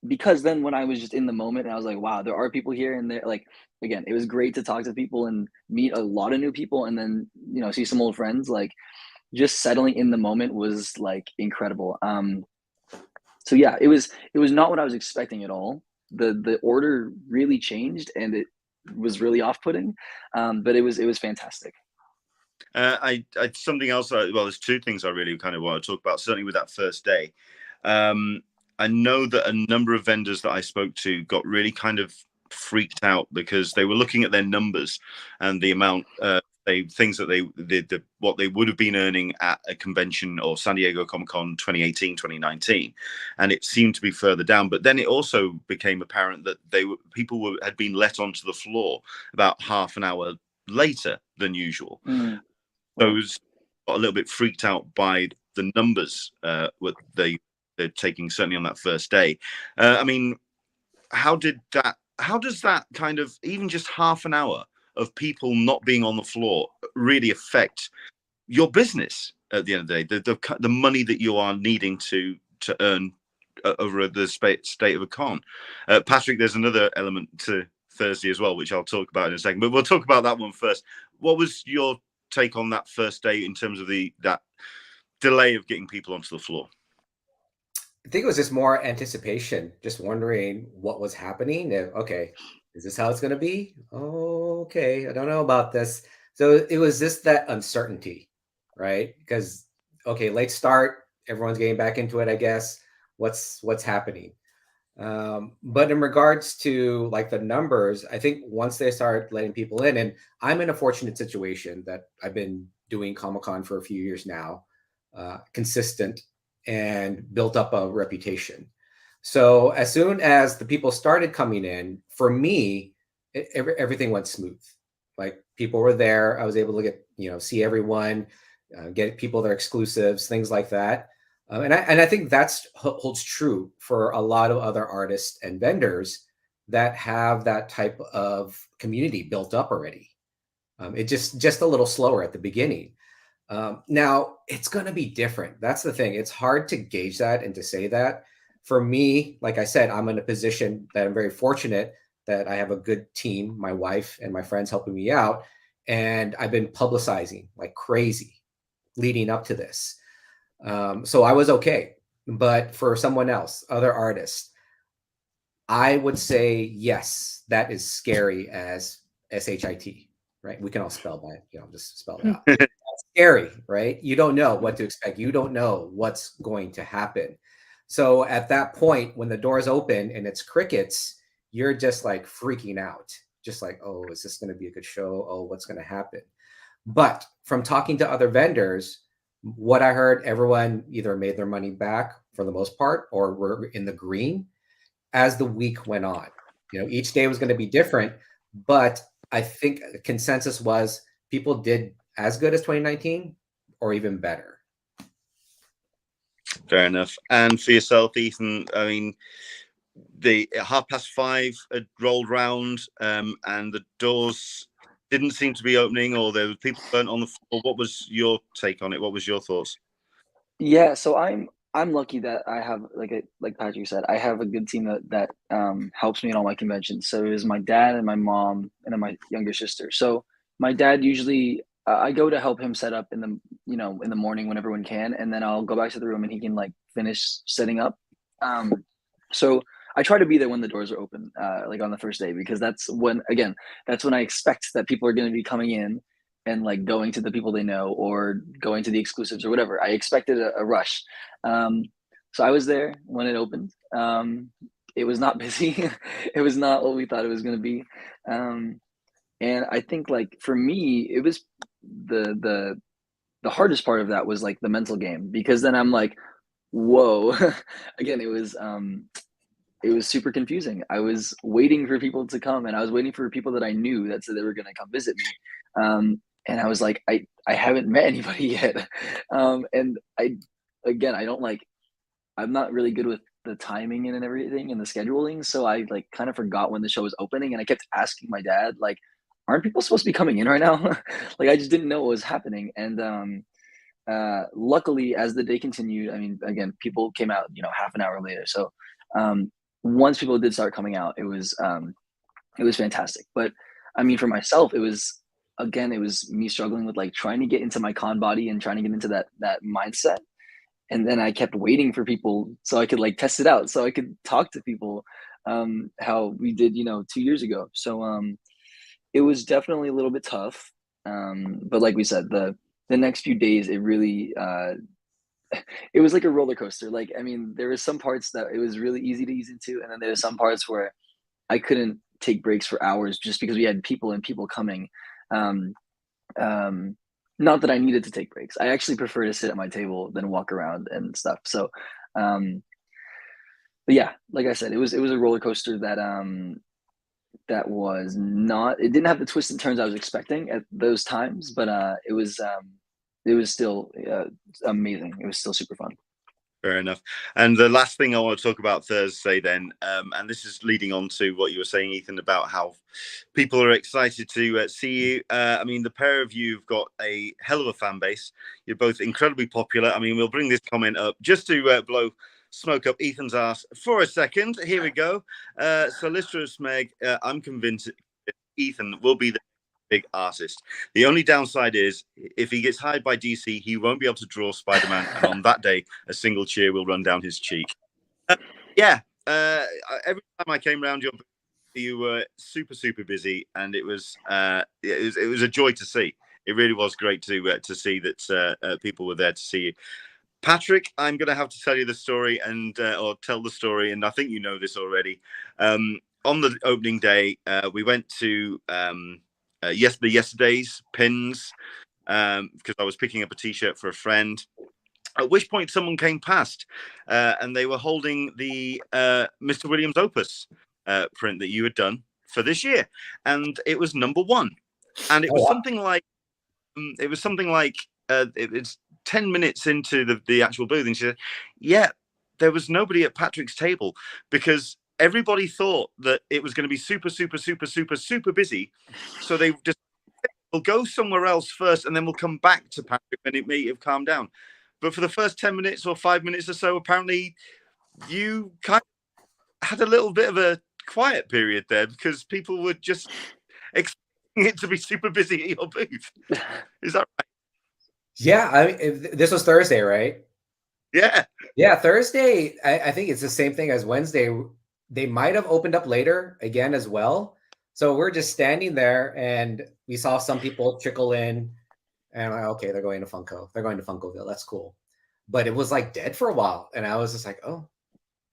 because then when I was just in the moment and I was like, wow, there are people here, and they're like, again, it was great to talk to people and meet a lot of new people, and then see some old friends. Like just settling in the moment was like incredible. So yeah, it was not what I was expecting at all. The order really changed, and it was really off-putting, but it was fantastic. I something else. Well, there's two things I really kind of want to talk about. Certainly with that first day, I know that a number of vendors that I spoke to got really kind of freaked out because they were looking at their numbers and the amount things that they did, what they would have been earning at a convention or San Diego Comic-Con 2018, 2019, and it seemed to be further down. But then it also became apparent that people had been let onto the floor about half an hour later than usual. Those got a little bit freaked out by the numbers what they're taking, certainly on that first day. I mean, how does that kind of, even just half an hour of people not being on the floor really affect your business at the end of the day, the money that you are needing to earn over the state of a con? Patrick, there's another element to Thursday as well, which I'll talk about in a second, but we'll talk about that one first. What was your take on that first day in terms of that delay of getting people onto the floor? I think it was just more anticipation, just wondering what was happening. Okay, is this how it's going to be? Oh, okay, I don't know about this. So it was just that uncertainty, right? Because, okay, late start, everyone's getting back into it, I guess. What's happening? But in regards to like the numbers, I think once they start letting people in, and I'm in a fortunate situation that I've been doing Comic-Con for a few years now, consistent, and built up a reputation. So as soon as the people started coming in, for me, everything went smooth. Like people were there. I was able to get, see everyone, get people their exclusives, things like that. And I think that's holds true for a lot of other artists and vendors that have that type of community built up already. It just a little slower at the beginning. Now it's going to be different. That's the thing. It's hard to gauge that and to say that. For me, like I said, I'm in a position that I'm very fortunate that I have a good team, my wife and my friends helping me out. And I've been publicizing like crazy leading up to this. So I was okay. But for someone else, other artists, I would say, yes, that is scary as SHIT, right? We can all spell that, just spell it out. That's scary, right? You don't know what to expect. You don't know what's going to happen. So at that point, when the doors open and it's crickets, you're just like freaking out. just like, oh, is this going to be a good show? Oh, what's going to happen? But from talking to other vendors, what I heard, everyone either made their money back for the most part or were in the green as the week went on. You know, each day was going to be different, but I think the consensus was people did as good as 2019 or even better. Fair enough. And for yourself, Ethan, I mean, the 5:30 had rolled round, and the doors didn't seem to be opening, or there were people burnt on the floor. What was your take on it? What was your thoughts? Yeah, so I'm lucky that I have like Patrick said, I have a good team that helps me in all my conventions. So it was my dad and my mom and then my younger sister. So my dad usually I go to help him set up in the in the morning when everyone can, and then I'll go back to the room and he can like finish setting up. So I try to be there when the doors are open, like on the first day, because that's when I expect that people are going to be coming in and like going to the people they know or going to the exclusives or whatever. I expected a rush. So I was there when it opened. It was not busy. It was not what we thought it was going to be. And I think like for me, it was the hardest part of that was like the mental game, because then I'm like, whoa, again, it was super confusing. I was waiting for people to come, and I was waiting for people that I knew that said they were going to come visit me. And I was like, I haven't met anybody yet. And I don't like, I'm not really good with the timing and everything and the scheduling. So I like kind of forgot when the show was opening, and I kept asking my dad, like, aren't people supposed to be coming in right now? Like, I just didn't know what was happening. And luckily, as the day continued, I mean, again, people came out, half an hour later. So once people did start coming out, it was fantastic. But I mean, for myself, it was me struggling with like trying to get into my con body and trying to get into that mindset. And then I kept waiting for people so I could like test it out, so I could talk to people how we did, 2 years ago. So it was definitely a little bit tough. But like we said, the next few days, it really it was like a roller coaster. Like, I mean, there were some parts that it was really easy to ease into, and then there were some parts where I couldn't take breaks for hours just because we had people coming. Not that I needed to take breaks. I actually prefer to sit at my table than walk around and stuff. So, but yeah, like I said, it was a roller coaster that was not. It didn't have the twists and turns I was expecting at those times, but it was still amazing. It was still super fun. Fair enough. And the last thing I want to talk about Thursday then, and this is leading on to what you were saying, Ethan, about how people are excited to see you. I mean, the pair of you have got a hell of a fan base. You're both incredibly popular. I mean, we'll bring this comment up just to blow smoke up Ethan's ass for a second. Here we go. Solicitor Smeg, I'm convinced Ethan will be the big artist. The only downside is if he gets hired by DC, he won't be able to draw Spider-Man, and on that day, a single cheer will run down his cheek. Every time I came around, you were super busy, and it was a joy to see. It really was great to see that people were there to see you. Patrick, I'm going to have to tell you the story or tell the story, and I think you know this already. On the opening day, we went to yesterday's pins because I was picking up a t-shirt for a friend, at which point someone came past and they were holding the Mr. Williams Opus print that you had done for this year, and it was number 1, and it was something like it's 10 minutes into the actual booth, and she said, yeah, there was nobody at Patrick's table because everybody thought that it was going to be super busy. So they just will go somewhere else first, and then we'll come back to Patrick when it may have calmed down. But for the first 10 minutes or 5 minutes or so, apparently you kind of had a little bit of a quiet period there because people were just expecting it to be super busy at your booth. Is that right? Yeah, I mean, this was Thursday, right? Yeah, Thursday, I think it's the same thing as Wednesday. They might have opened up later again as well. So we're just standing there, and we saw some people trickle in, and I'm like, okay, they're going to Funko. They're going to Funkoville. That's cool. But it was like dead for a while, and I was just like, oh,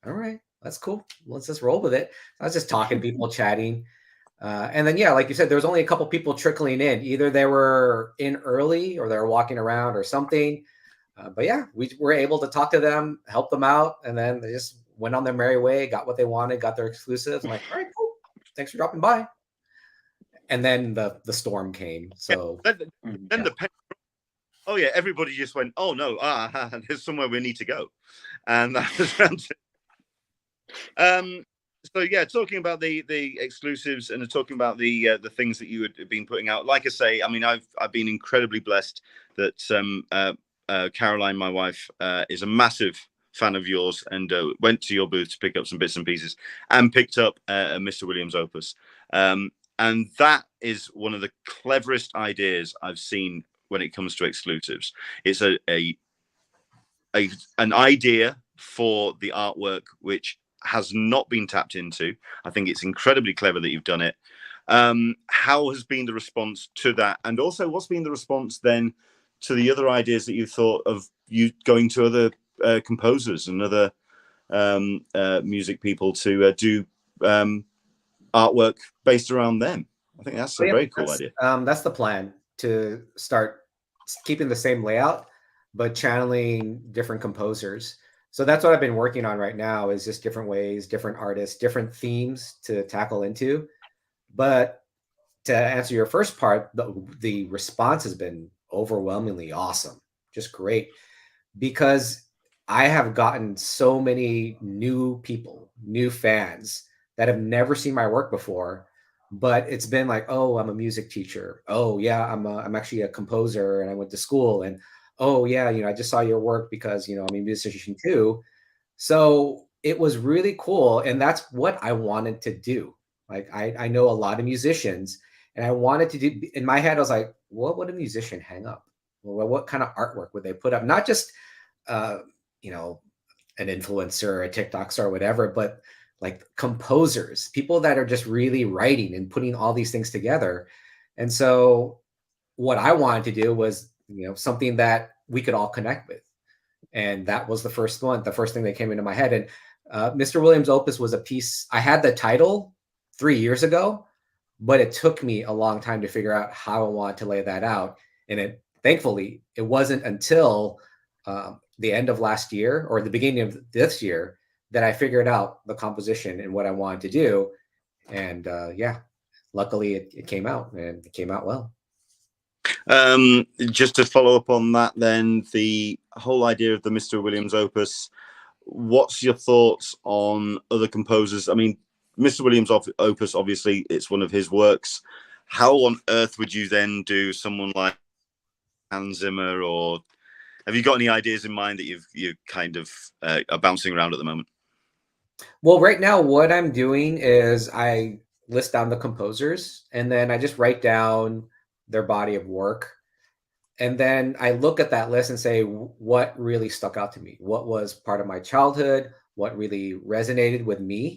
all right, that's cool. Let's just roll with it. I was just talking to people, chatting. And then, yeah, like you said, there was only a couple people trickling in. Either they were in early or they were walking around or something. But yeah, we were able to talk to them, help them out, and then they just went on their merry way, got what they wanted, got their exclusives. I'm like, all right, cool. Thanks for dropping by. And then the storm came. So then the oh yeah, everybody just went, oh no, there's somewhere we need to go, and that was around. So yeah, talking about the exclusives and talking about the things that you had been putting out. Like I say, I mean, I've been incredibly blessed that Caroline, my wife, is a massive fan of yours and went to your booth to pick up some bits and pieces and picked up Mr. Williams' opus. And that is one of the cleverest ideas I've seen when it comes to exclusives. It's an idea for the artwork which has not been tapped into. I think it's incredibly clever that you've done it. How has been the response to that? And also, what's been the response then to the other ideas that you thought of, you going to other composers and other music people to do artwork based around them? I think that's a very cool idea. That's the plan, to start keeping the same layout, but channeling different composers. So that's what I've been working on right now, is just different ways, different artists, different themes to tackle into. But to answer your first part, the response has been overwhelmingly awesome, just great, because I have gotten so many new people, new fans that have never seen my work before, but it's been like, oh, I'm a music teacher. Oh yeah, I'm actually a composer and I went to school. And oh yeah, I just saw your work because, I'm a musician too. So it was really cool. And that's what I wanted to do. Like, I know a lot of musicians, and I wanted to do, in my head, I was like, what would a musician hang up? Well, what kind of artwork would they put up? Not just, an influencer or a TikTok star or whatever, but like composers, people that are just really writing and putting all these things together. And so what I wanted to do was, something that we could all connect with. And that was the first thing that came into my head. And Mr. Williams' opus was a piece. I had the title 3 years ago, but it took me a long time to figure out how I wanted to lay that out. And thankfully, it wasn't until the end of last year or the beginning of this year that I figured out the composition and what I wanted to do. And luckily it came out, and it came out well. Just to follow up on that, then, the whole idea of the Mr. Williams opus, what's your thoughts on other composers? I mean, Mr. Williams' opus, obviously, it's one of his works. How on earth would you then do someone like Hans Zimmer, or have you got any ideas in mind that you kind of are bouncing around at the moment? Well, right now, what I'm doing is I list down the composers, and then I just write down their body of work. And then I look at that list and say, what really stuck out to me? What was part of my childhood? What really resonated with me?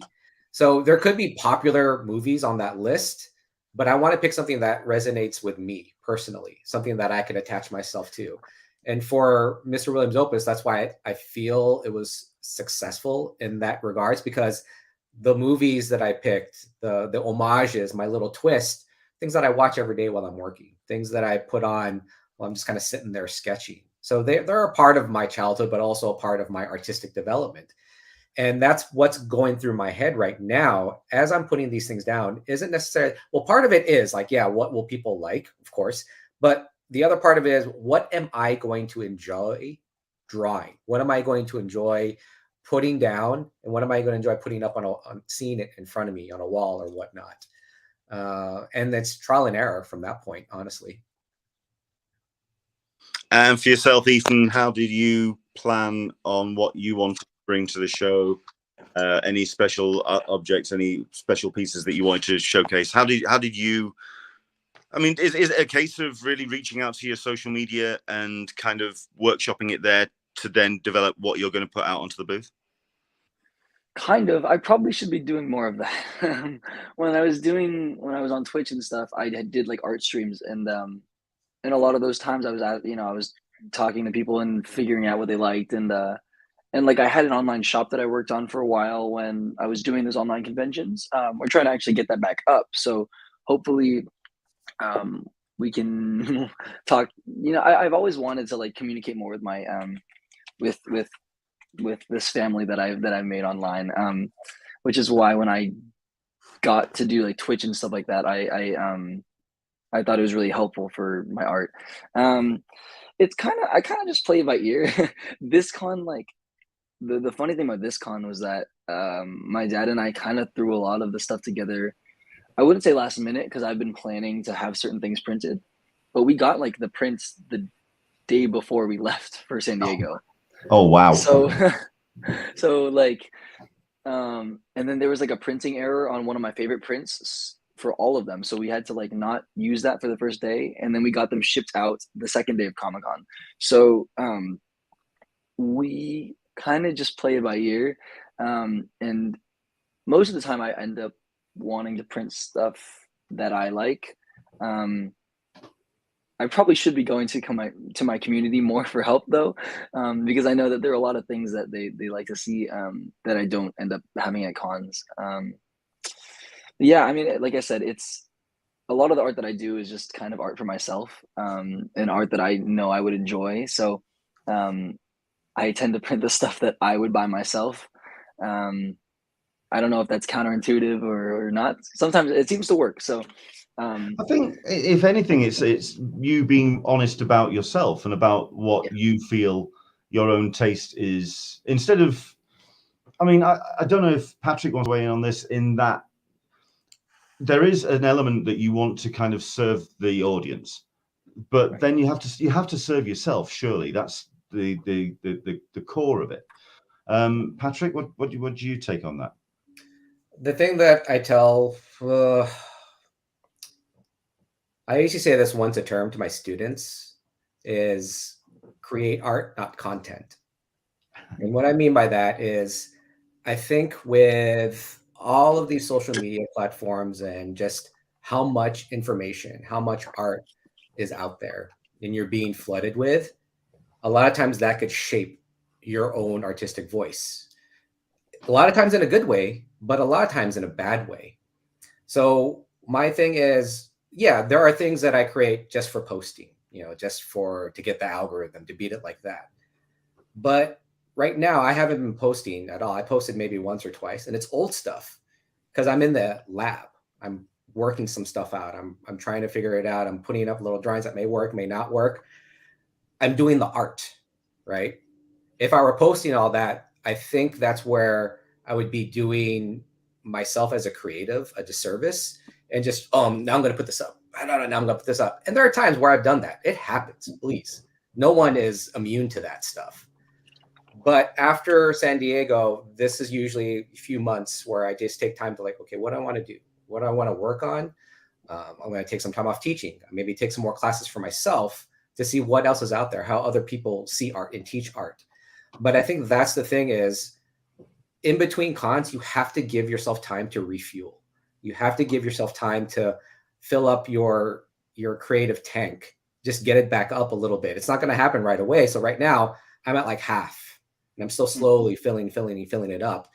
So there could be popular movies on that list, but I want to pick something that resonates with me personally, something that I can attach myself to. And for Mr. Williams' opus, that's why I feel it was successful in that regards, because the movies that I picked, the homages, my little twist, things that I watch every day while I'm working, things that I put on while I'm just kind of sitting there sketching. So they're a part of my childhood, but also a part of my artistic development. And that's what's going through my head right now as I'm putting these things down. Isn't necessarily, well, part of it is like, yeah, what will people like, of course, but the other part of it is, what am I going to enjoy drawing? What am I going to enjoy putting down? And what am I going to enjoy putting up on seeing it in front of me on a wall or whatnot? And it's trial and error from that point, honestly. And for yourself, Ethan, how did you plan on what you want to bring to the show? Any special objects, any special pieces that you wanted to showcase? How did you? I mean, is it a case of really reaching out to your social media and kind of workshopping it there to then develop what you're going to put out onto the booth? Kind of. I probably should be doing more of that. When I was on Twitch and stuff, I did like art streams, and a lot of those times I was I was talking to people and figuring out what they liked, and and like I had an online shop that I worked on for a while when I was doing those online conventions. We're trying to actually get that back up. So hopefully we can talk. You know, I've always wanted to like communicate more with my with this family that I've made online. Which is why when I got to do like Twitch and stuff like that, I thought it was really helpful for my art. It's I kind of just play it by ear. This con, like the funny thing about this con was that my dad and I kind of threw a lot of the stuff together. I wouldn't say last minute because I've been planning to have certain things printed, but we got like the prints the day before we left for San Diego. Oh wow! So, so like, and then there was like a printing error on one of my favorite prints for all of them. So we had to like not use that for the first day, and then we got them shipped out the second day of Comic-Con. So we kind of just play it by ear, and most of the time I end up wanting to print stuff that I like. I probably should be going to my community more for help though, because I know that there are a lot of things that they like to see that I don't end up having at cons. Yeah, I mean, like I said, it's a lot of the art that I do is just kind of art for myself, and art that I know I would enjoy. So I tend to print the stuff that I would buy myself. I don't know if that's counterintuitive or not. Sometimes it seems to work. So I think, if anything, it's you being honest about yourself and about what you feel your own taste is. Instead of, I mean, I don't know if Patrick wants to weigh in on this. In that, there is an element that you want to kind of serve the audience, but then you have to serve yourself. Surely that's the core of it. Patrick, what do you take on that? The thing that I tell, I usually say this once a term to my students, is create art, not content. And what I mean by that is, I think with all of these social media platforms and just how much information, how much art is out there and you're being flooded with, a lot of times that could shape your own artistic voice. A lot of times in a good way, but a lot of times in a bad way. So my thing is, yeah, there are things that I create just for posting, just to get the algorithm, to beat it like that. But right now I haven't been posting at all. I posted maybe once or twice, and it's old stuff because I'm in the lab. I'm working some stuff out. I'm trying to figure it out. I'm putting up little drawings that may work, may not work. I'm doing the art, right? If I were posting all that, I think that's where I would be doing myself as a creative a disservice and just, now I'm going to put this up. No, now I'm going to put this up. And there are times where I've done that. It happens, please. No one is immune to that stuff. But after San Diego, this is usually a few months where I just take time to like, okay, what do I want to do? What do I want to work on? I'm going to take some time off teaching, maybe take some more classes for myself to see what else is out there, how other people see art and teach art. But I think that's the thing is, in between cons, you have to give yourself time to refuel. You have to give yourself time to fill up your creative tank, just get it back up a little bit. It's not going to happen right away. So right now I'm at like half and I'm still slowly filling it up.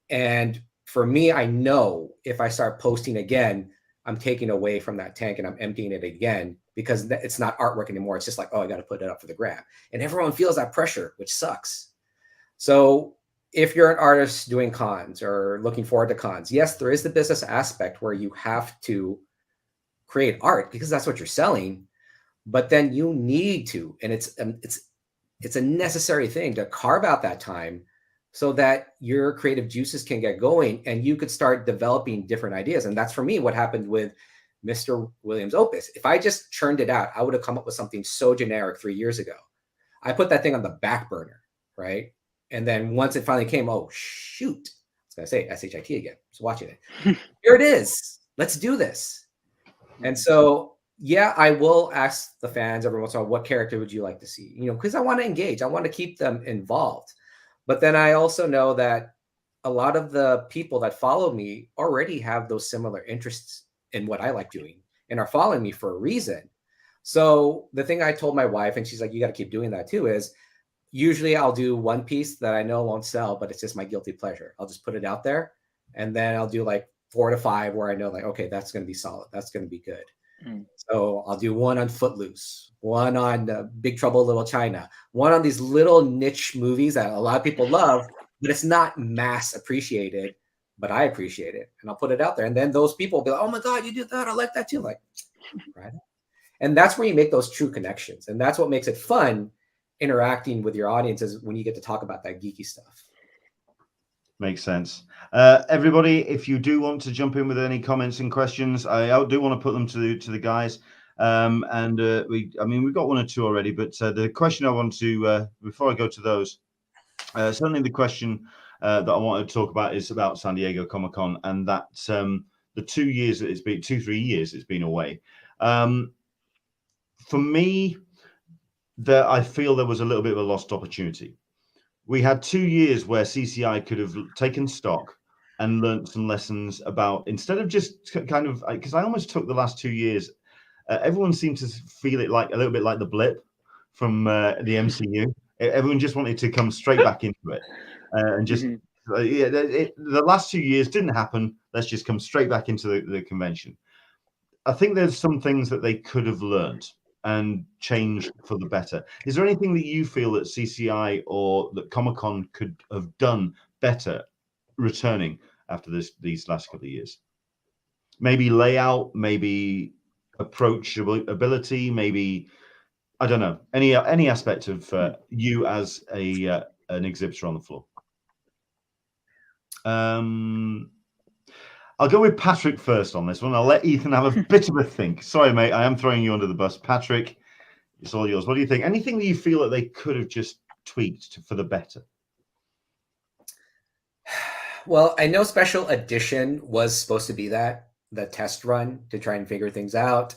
And for me, I know if I start posting again, I'm taking away from that tank and I'm emptying it again because it's not artwork anymore. It's just like, oh, I got to put it up for the grab. And everyone feels that pressure, which sucks. So if you're an artist doing cons or looking forward to cons, yes, there is the business aspect where you have to create art because that's what you're selling, but then you need to, and it's a necessary thing to carve out that time so that your creative juices can get going and you could start developing different ideas. And that's for me what happened with Mr. Williams' Opus. If I just churned it out, I would have come up with something so generic 3 years ago. I put that thing on the back burner, right? And then once it finally came, oh, shoot. I was going to say SHIT again. Just watching it. Here it is. Let's do this. And so, yeah, I will ask the fans every once in a while, what character would you like to see? Because I want to engage. I want to keep them involved. But then I also know that a lot of the people that follow me already have those similar interests in what I like doing and are following me for a reason. So the thing I told my wife, and she's like, you got to keep doing that too, is usually I'll do one piece that I know won't sell, but it's just my guilty pleasure. I'll just put it out there, and then I'll do like 4 to 5 where I know like, okay, that's going to be solid. That's going to be good. So I'll do one on Footloose, one on Big Trouble in Little China, one on these little niche movies that a lot of people love, but it's not mass appreciated, but I appreciate it. And I'll put it out there. And then those people will be like, oh my God, you did that. I like that too. Like, right. And that's where you make those true connections. And that's what makes it fun interacting with your audiences when you get to talk about that geeky stuff. Makes sense. Everybody, if you do want to jump in with any comments and questions, I do want to put them to the guys. We've got 1 or 2 already, but the question I want to, before I go to those, certainly the question that I wanted to talk about is about San Diego Comic-Con, and that the 2 years that it's been, 2-3 years it's been away. For me, I feel there was a little bit of a lost opportunity. We had 2 years where CCI could have taken stock and learned some lessons about, instead of just kind of, because I almost took the last 2 years, everyone seemed to feel it like a little bit like the blip from the MCU. Everyone just wanted to come straight back into it and just, the last 2 years didn't happen. Let's just come straight back into the convention. I think there's some things that they could have learned and changed for the better. Is there anything that you feel that CCI or that Comic-Con could have done better returning after these last couple of years? Maybe layout, maybe approachability, maybe, I don't know, any aspect of you as an exhibitor on the floor. I'll go with Patrick first on this one. I'll let Ethan have a bit of a think. Sorry, mate, I am throwing you under the bus. Patrick, it's all yours. What do you think? Anything that you feel that they could have just tweaked for the better? Well, I know Special Edition was supposed to be the test run to try and figure things out.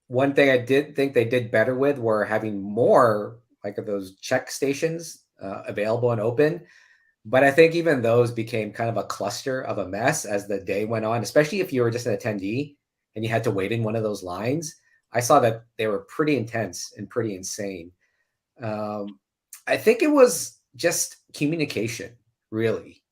One thing I did think they did better with were having more like of those check stations available and open. But I think even those became kind of a cluster of a mess as the day went on, especially if you were just an attendee and you had to wait in one of those lines. I saw that they were pretty intense and pretty insane. I think it was just communication, really.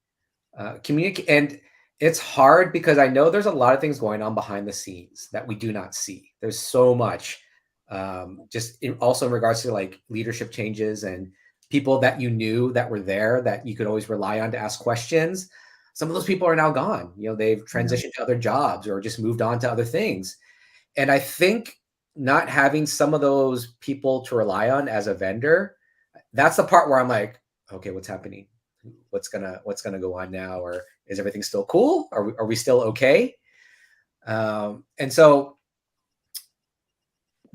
And it's hard because I know there's a lot of things going on behind the scenes that we do not see. There's so much, also in regards to like leadership changes and people that you knew that were there that you could always rely on to ask questions. Some of those people are now gone. You know, they've transitioned to other jobs or just moved on to other things. And I think not having some of those people to rely on as a vendor, that's the part where I'm like, okay, what's happening? What's gonna go on now? Or is everything still cool? Are we still okay? And so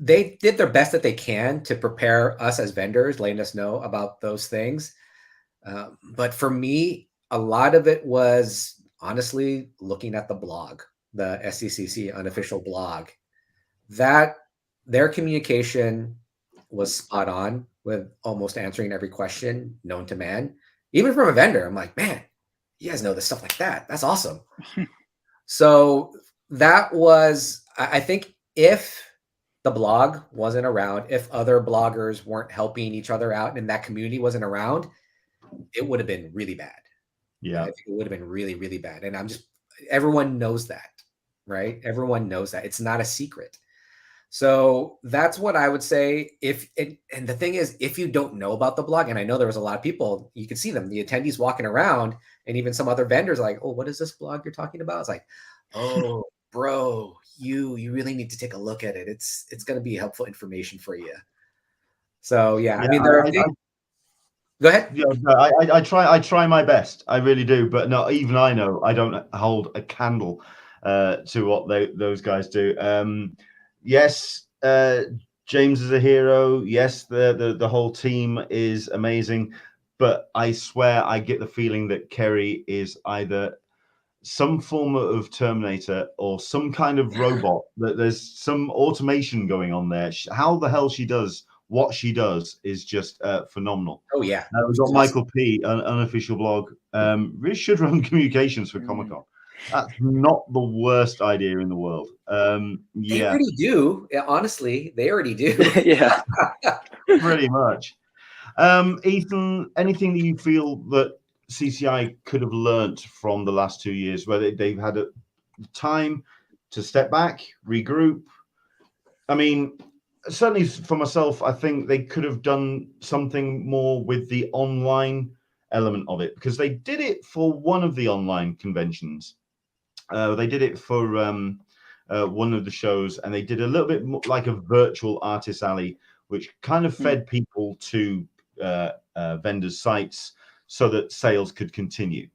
they did their best that they can to prepare us as vendors, letting us know about those things. But for me, a lot of it was honestly looking at the blog, the SDCC unofficial blog, that their communication was spot on with almost answering every question known to man. Even from a vendor, I'm like, man, you guys know this stuff like that. That's awesome. So that was, I think if the blog wasn't around, if other bloggers weren't helping each other out and that community wasn't around, it would have been really bad. Yeah, I think it would have been really, really bad. And everyone knows that, right? Everyone knows that. It's not a secret. So that's what I would say. And the thing is, if you don't know about the blog, and I know there was a lot of people, you could see them, the attendees walking around, and even some other vendors like, oh, what is this blog you're talking about? It's like, oh, bro, you really need to take a look at it. It's going to be helpful information for you. So yeah, I mean, go ahead. Yeah, I try my best. I really do, but no, even I know I don't hold a candle to what those guys do. Yes, James is a hero. Yes, the whole team is amazing, but I swear I get the feeling that Kerry is either some form of Terminator or some kind of robot, that there's some automation going on there. How the hell she does what she does is just phenomenal. Oh yeah. We've got Michael P, an unofficial blog. Really should run communications for Comic-Con. That's not the worst idea in the world. They already do. Yeah, honestly, they already do. Yeah. Pretty much. Ethan, anything that you feel that CCI could have learnt from the last 2 years, where they've had a time to step back, regroup? I mean, certainly for myself, I think they could have done something more with the online element of it, because they did it for one of the online conventions. They did it for one of the shows, and they did a little bit more like a virtual artist alley, which kind of fed people to vendors' sites so that sales could continue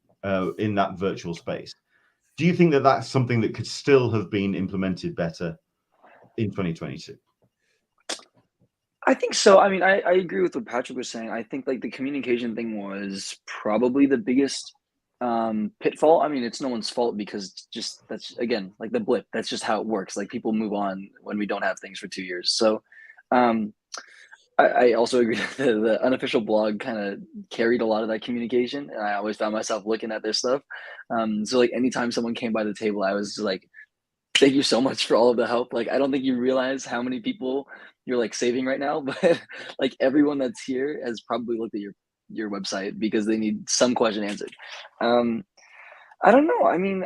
in that virtual space. Do you think that that's something that could still have been implemented better in 2022? I think so. I mean, I agree with what Patrick was saying. I think like the communication thing was probably the biggest pitfall. I mean, it's no one's fault because just that's again like the blip. That's just how it works. Like people move on when we don't have things for 2 years. So um, I also agree that the unofficial blog kind of carried a lot of that communication, and I always found myself looking at their stuff. So like anytime someone came by the table, I was like, thank you so much for all of the help. Like, I don't think you realize how many people you're like saving right now, but like everyone that's here has probably looked at your website because they need some question answered. I don't know. I mean,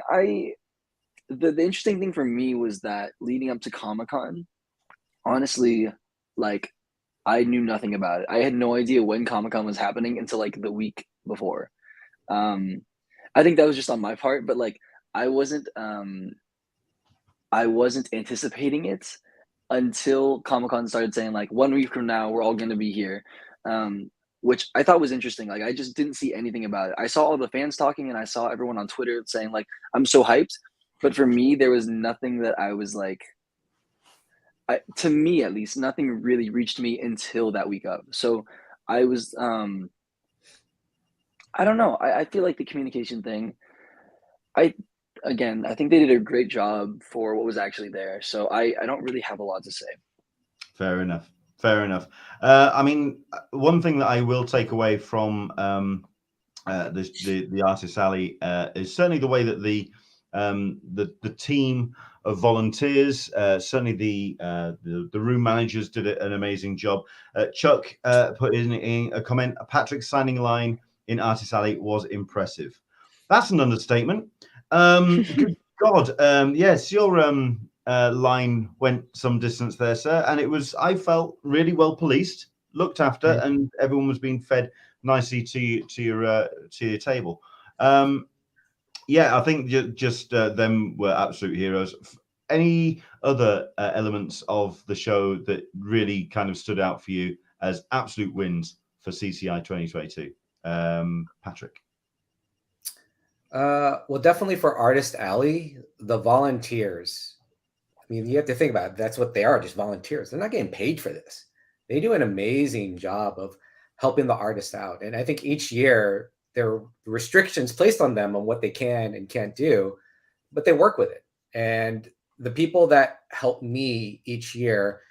the interesting thing for me was that leading up to Comic-Con, honestly, like I knew nothing about it. I had no idea when Comic-Con was happening until like the week before. I think that was just on my part, but like I wasn't anticipating it until Comic-Con started saying like 1 week from now we're all going to be here, which I thought was interesting. Like I just didn't see anything about it. I saw all the fans talking and I saw everyone on Twitter saying like I'm so hyped, but for me there was nothing that I was like, to me at least, nothing really reached me until that week of. So I was I don't know. I feel like the communication thing, I think they did a great job for what was actually there. So I don't really have a lot to say. Fair enough. Fair enough. I mean, one thing that I will take away from the Artist Alley is certainly the way that the team of volunteers, certainly the room managers did an amazing job. Chuck put in a comment: Patrick's signing line in Artist Alley was impressive. That's an understatement. Good God. Yes, your line went some distance there, sir. And I felt really well policed, looked after, and everyone was being fed nicely to your table. Yeah, I think just them were absolute heroes. Any other elements of the show that really kind of stood out for you as absolute wins for CCI 2022? Patrick? Well, definitely for Artist Alley, the volunteers. I mean, you have to think about it. That's what they are, just volunteers. They're not getting paid for this. They do an amazing job of helping the artist out. And I think each year there are restrictions placed on them on what they can and can't do, but they work with it. And the people that help me each year,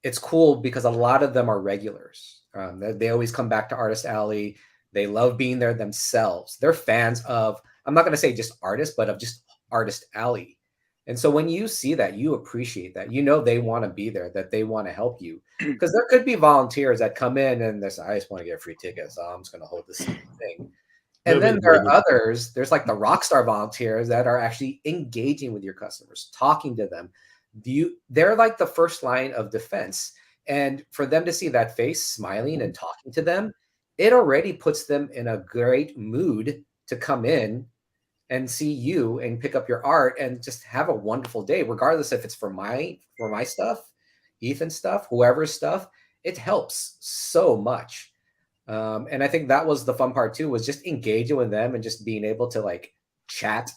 it's cool because a lot of them are regulars. They always come back to Artist Alley. They love being there themselves. They're fans of, I'm not going to say just artists, but of just Artist Alley. And so when you see that, you appreciate that. You know they want to be there, that they want to help you. Because there could be volunteers that come in and they say, I just want to get free tickets, so I'm just going to hold this thing. And then there are others, there's like the rockstar volunteers that are actually engaging with your customers, talking to them. They're like the first line of defense. And for them to see that face smiling and talking to them, it already puts them in a great mood to come in and see you and pick up your art and just have a wonderful day, regardless if it's for my stuff, Ethan's stuff, whoever's stuff. It helps so much. And I think that was the fun part too, was just engaging with them and just being able to like chat,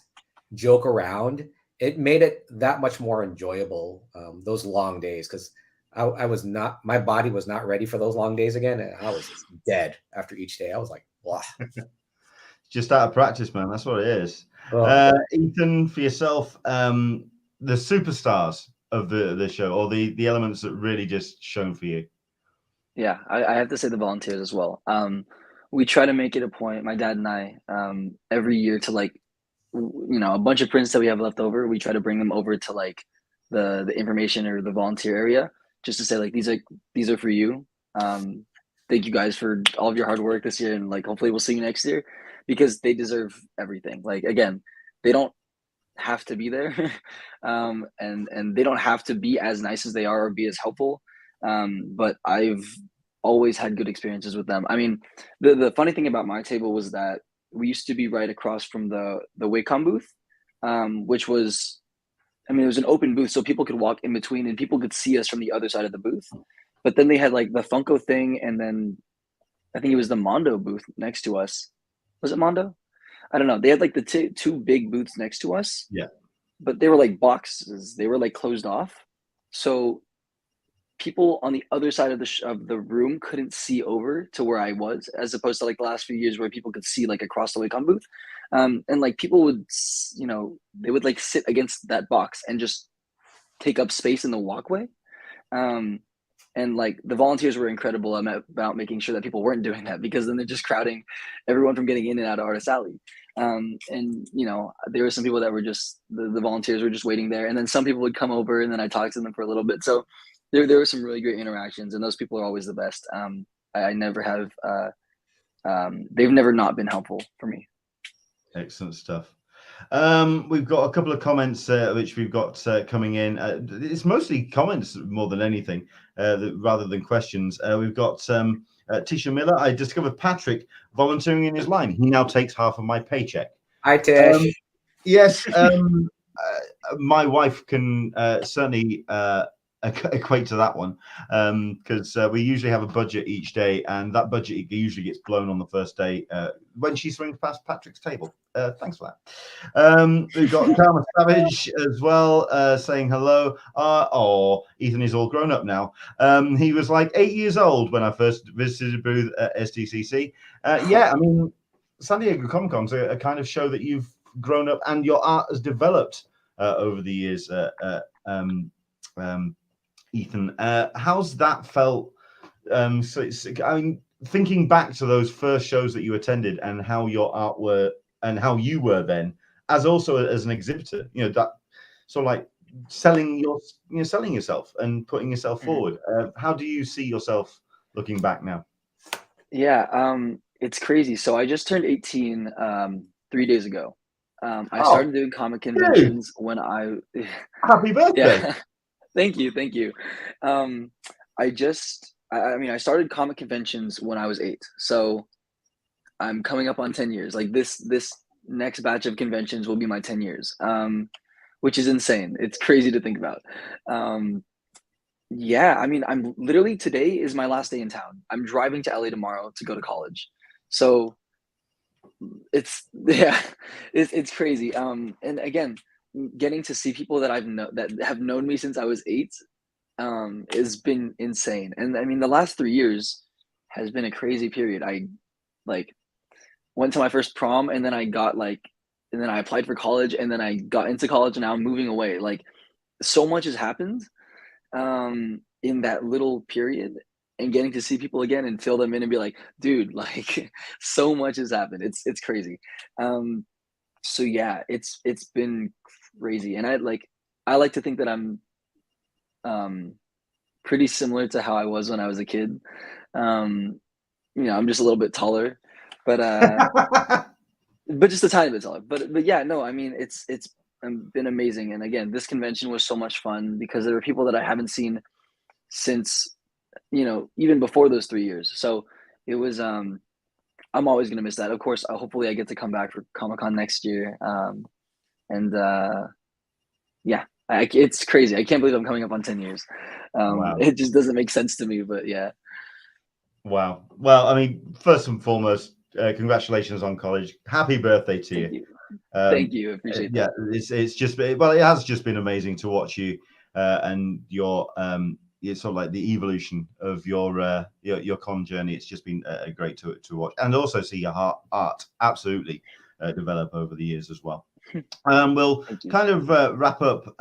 joke around. It made it that much more enjoyable, those long days, because my body was not ready for those long days again. And I was just dead after each day. I was like, blah. Just out of practice, man. That's what it is. Ethan, for yourself, the superstars of the show, or the elements that really just shone for you. Yeah, I have to say the volunteers as well. We try to make it a point, my dad and I, every year to like, a bunch of prints that we have left over. We try to bring them over to like the information or the volunteer area, just to say like these are for you. thank you guys for all of your hard work this year, and like hopefully we'll see you next year, because they deserve everything. Like again, they don't have to be there, and they don't have to be as nice as they are or be as helpful. But I've always had good experiences with them. I mean, the funny thing about my table was that we used to be right across from the Wacom booth, which was, I mean, it was an open booth, so people could walk in between and people could see us from the other side of the booth. But then they had like the Funko thing, and then I think it was the Mondo booth next to us. Was it Mondo? I don't know. They had like the two big booths next to us. Yeah. But they were like boxes. They were like closed off. So people on the other side of the room couldn't see over to where I was, as opposed to like the last few years where people could see like across the Wacom booth. And like people would, you know, they would like sit against that box and just take up space in the walkway. And like the volunteers were incredible about making sure that people weren't doing that, because then they're just crowding everyone from getting in and out of Artist Alley. And you know, there were some people that were just the volunteers were just waiting there, and then some people would come over, and then I talked to them for a little bit. So there were some really great interactions, and those people are always the best. I never have they've never not been helpful for me. Excellent stuff. We've got a couple of comments which we've got coming in. It's mostly comments more than anything, rather than questions. We've got Tisha Miller. I discovered Patrick volunteering in his line. He now takes half of my paycheck. Hi, Tish. Yes, my wife can certainly equate to that one, because we usually have a budget each day, and that budget usually gets blown on the first day when she swings past Patrick's table. Thanks for that. We've got Karma Savage as well, saying hello. Oh, Ethan is all grown up now. He was like 8 years old when I first visited a booth at SDCC. Yeah, I mean, San Diego Comic Con's a kind of show that you've grown up, and your art has developed over the years. Ethan, how's that felt? I mean, thinking back to those first shows that you attended and how your art were and how you were then, as also as an exhibitor, you know, that sort of like selling yourself and putting yourself forward. How do you see yourself looking back now? Yeah, it's crazy. So I just turned 18 3 days ago. I started doing comic conventions when I Happy birthday. Yeah. Thank you. I mean, I started comic conventions when I was 8. So I'm coming up on 10 years. Like this next batch of conventions will be my 10 years, which is insane. It's crazy to think about. Yeah, I mean, I'm literally, today is my last day in town. I'm driving to LA tomorrow to go to college. So it's crazy. And again, getting to see people that that have known me since I was 8 has been insane. And I mean, the last 3 years has been a crazy period. I like went to my first prom, and then I applied for college, and then I got into college, and now I'm moving away. Like, so much has happened in that little period, and getting to see people again and fill them in and be like, dude, like so much has happened. It's crazy. So yeah, it's been crazy. And I like to think that I'm pretty similar to how I was when I was a kid. You know, I'm just a little bit taller, but just a tiny bit taller. But yeah, no, I mean, it's been amazing. And again, this convention was so much fun because there were people that I haven't seen since, you know, even before those 3 years. So it was I'm always gonna miss that. Of course, hopefully I get to come back for Comic-Con next year. Yeah, it's crazy. I can't believe I'm coming up on 10 years. Wow. It just doesn't make sense to me, but yeah. Wow. Well, I mean, first and foremost, congratulations on college. Happy birthday to you. Thank you. I appreciate that. Yeah, it's just, well, it has just been amazing to watch you and your it's sort of like the evolution of your con journey. It's just been great to watch, and also see your art absolutely develop over the years as well. We'll kind of wrap up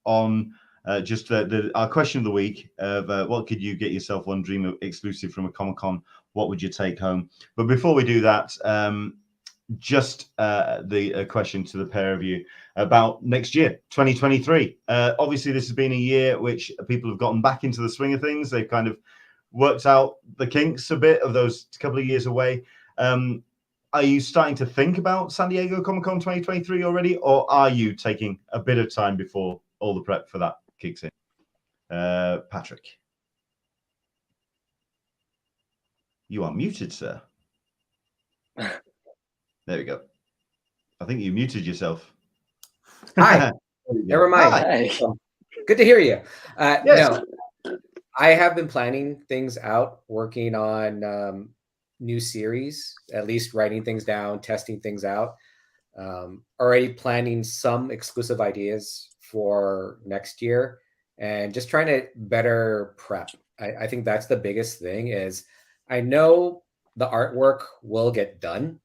on just our question of the week of what could you get yourself one dream exclusive from a Comic-Con? What would you take home? But before we do that, just the question to the pair of you about next year, 2023. Obviously, this has been a year which people have gotten back into the swing of things. They've kind of worked out the kinks a bit of those couple of years away. Are you starting to think about San Diego Comic-Con 2023 already, or are you taking a bit of time before all the prep for that kicks in? Patrick, you are muted, sir. There we go. I think you muted yourself. Hi. Never mind. Hi. Good to hear you. Yes. No, I have been planning things out, working on new series, at least writing things down, testing things out. Already planning some exclusive ideas for next year, and just trying to better prep. I think that's the biggest thing. Is I know the artwork will get done.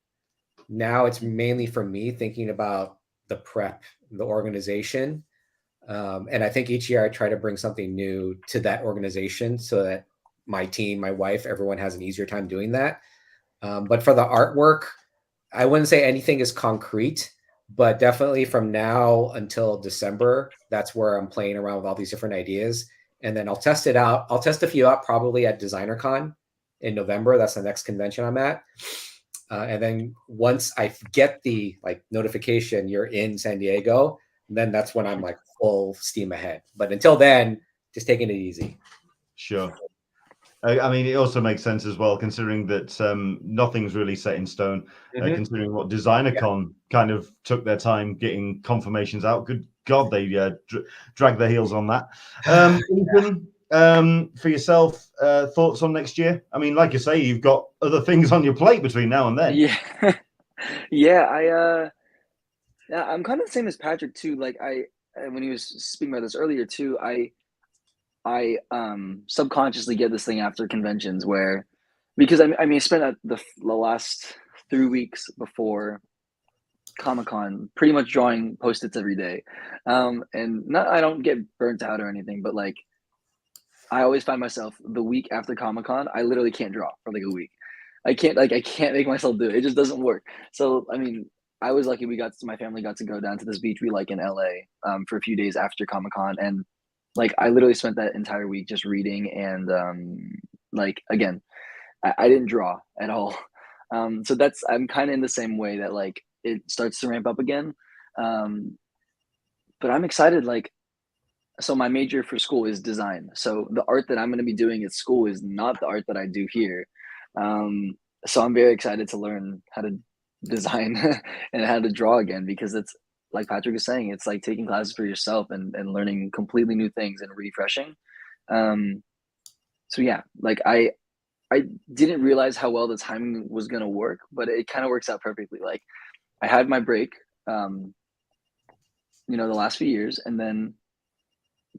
Now it's mainly for me thinking about the prep, the organization. And I think each year I try to bring something new to that organization so that my team, my wife, everyone has an easier time doing that. But for the artwork, I wouldn't say anything is concrete, but definitely from now until December, that's where I'm playing around with all these different ideas. And then I'll test it out. I'll test a few out probably at Designer Con in November. That's the next convention I'm at. And then once I get the notification you're in San Diego, then that's when I'm full steam ahead. But until then, just taking it easy. Sure. I mean, it also makes sense as well, considering that nothing's really set in stone, considering what Designer Con kind of took their time getting confirmations out. Good God, they dragged their heels on that. Ethan, for yourself, thoughts on next year? I mean, like you say, you've got other things on your plate between now and then. Yeah. Yeah, I'm kind of the same as Patrick too. When he was speaking about this earlier too, I subconsciously get this thing after conventions because I spent the last 3 weeks before Comic-Con pretty much drawing Post-its every day. And I don't get burnt out or anything, but I always find myself the week after Comic-Con, I literally can't draw for a week. I can't make myself do it. It just doesn't work. So, I mean, I was lucky my family got to go down to this beach we like in LA for a few days after Comic-Con, and I literally spent that entire week just reading and again, I didn't draw at all. So I'm kind of in the same way that it starts to ramp up again. But I'm excited. So my major for school is design. So the art that I'm going to be doing at school is not the art that I do here. So I'm very excited to learn how to design and how to draw again, because it's like Patrick is saying, it's like taking classes for yourself and learning completely new things and refreshing. So yeah, I didn't realize how well the timing was going to work, but it kind of works out perfectly. I had my break, the last few years, and then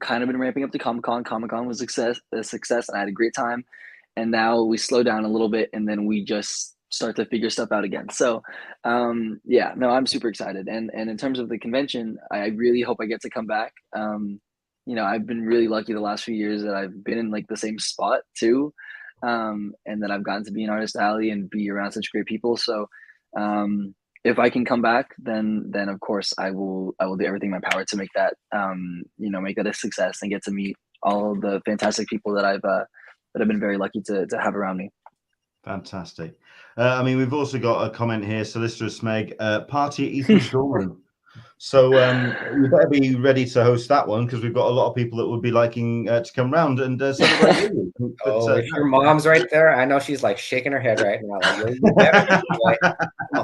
kind of been ramping up to Comic-Con. Comic-Con was a success, and I had a great time. And now we slow down a little bit, and then we just start to figure stuff out again. So, yeah, no, I'm super excited. And in terms of the convention, I really hope I get to come back. I've been really lucky the last few years that I've been in the same spot too. And that I've gotten to be in Artist Alley and be around such great people. So, if I can come back, then of course I will do everything in my power to make that, make that a success and get to meet all of the fantastic people that I've been very lucky to have around me. Fantastic. I mean, we've also got a comment here, Solicitor Smeg, party at Ethan's dorm. So you better be ready to host that one, because we've got a lot of people that would be liking to come round and celebrate with you. But, if your mom's right there, I know she's shaking her head right now. You better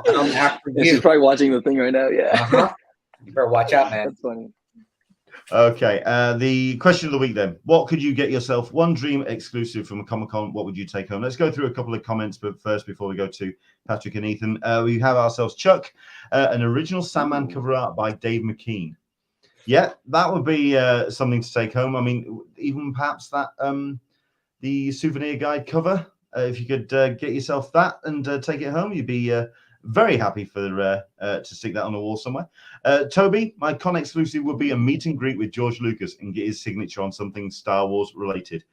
come after you. She's probably watching the thing right now. Yeah. You better watch out, man. That's funny. Okay, the question of the week then. What could you get yourself one dream exclusive from a Comic-Con? What would you take home? Let's go through a couple of comments, but first, before we go to Patrick and Ethan, we have ourselves Chuck, an original Sandman cover art by Dave McKean. Yeah, that would be something to take home. I mean, even perhaps that the souvenir guide cover. If you could get yourself that and take it home, you'd be very happy for to stick that on the wall somewhere. Toby, my con exclusive would be a meet and greet with George Lucas and get his signature on something Star Wars related.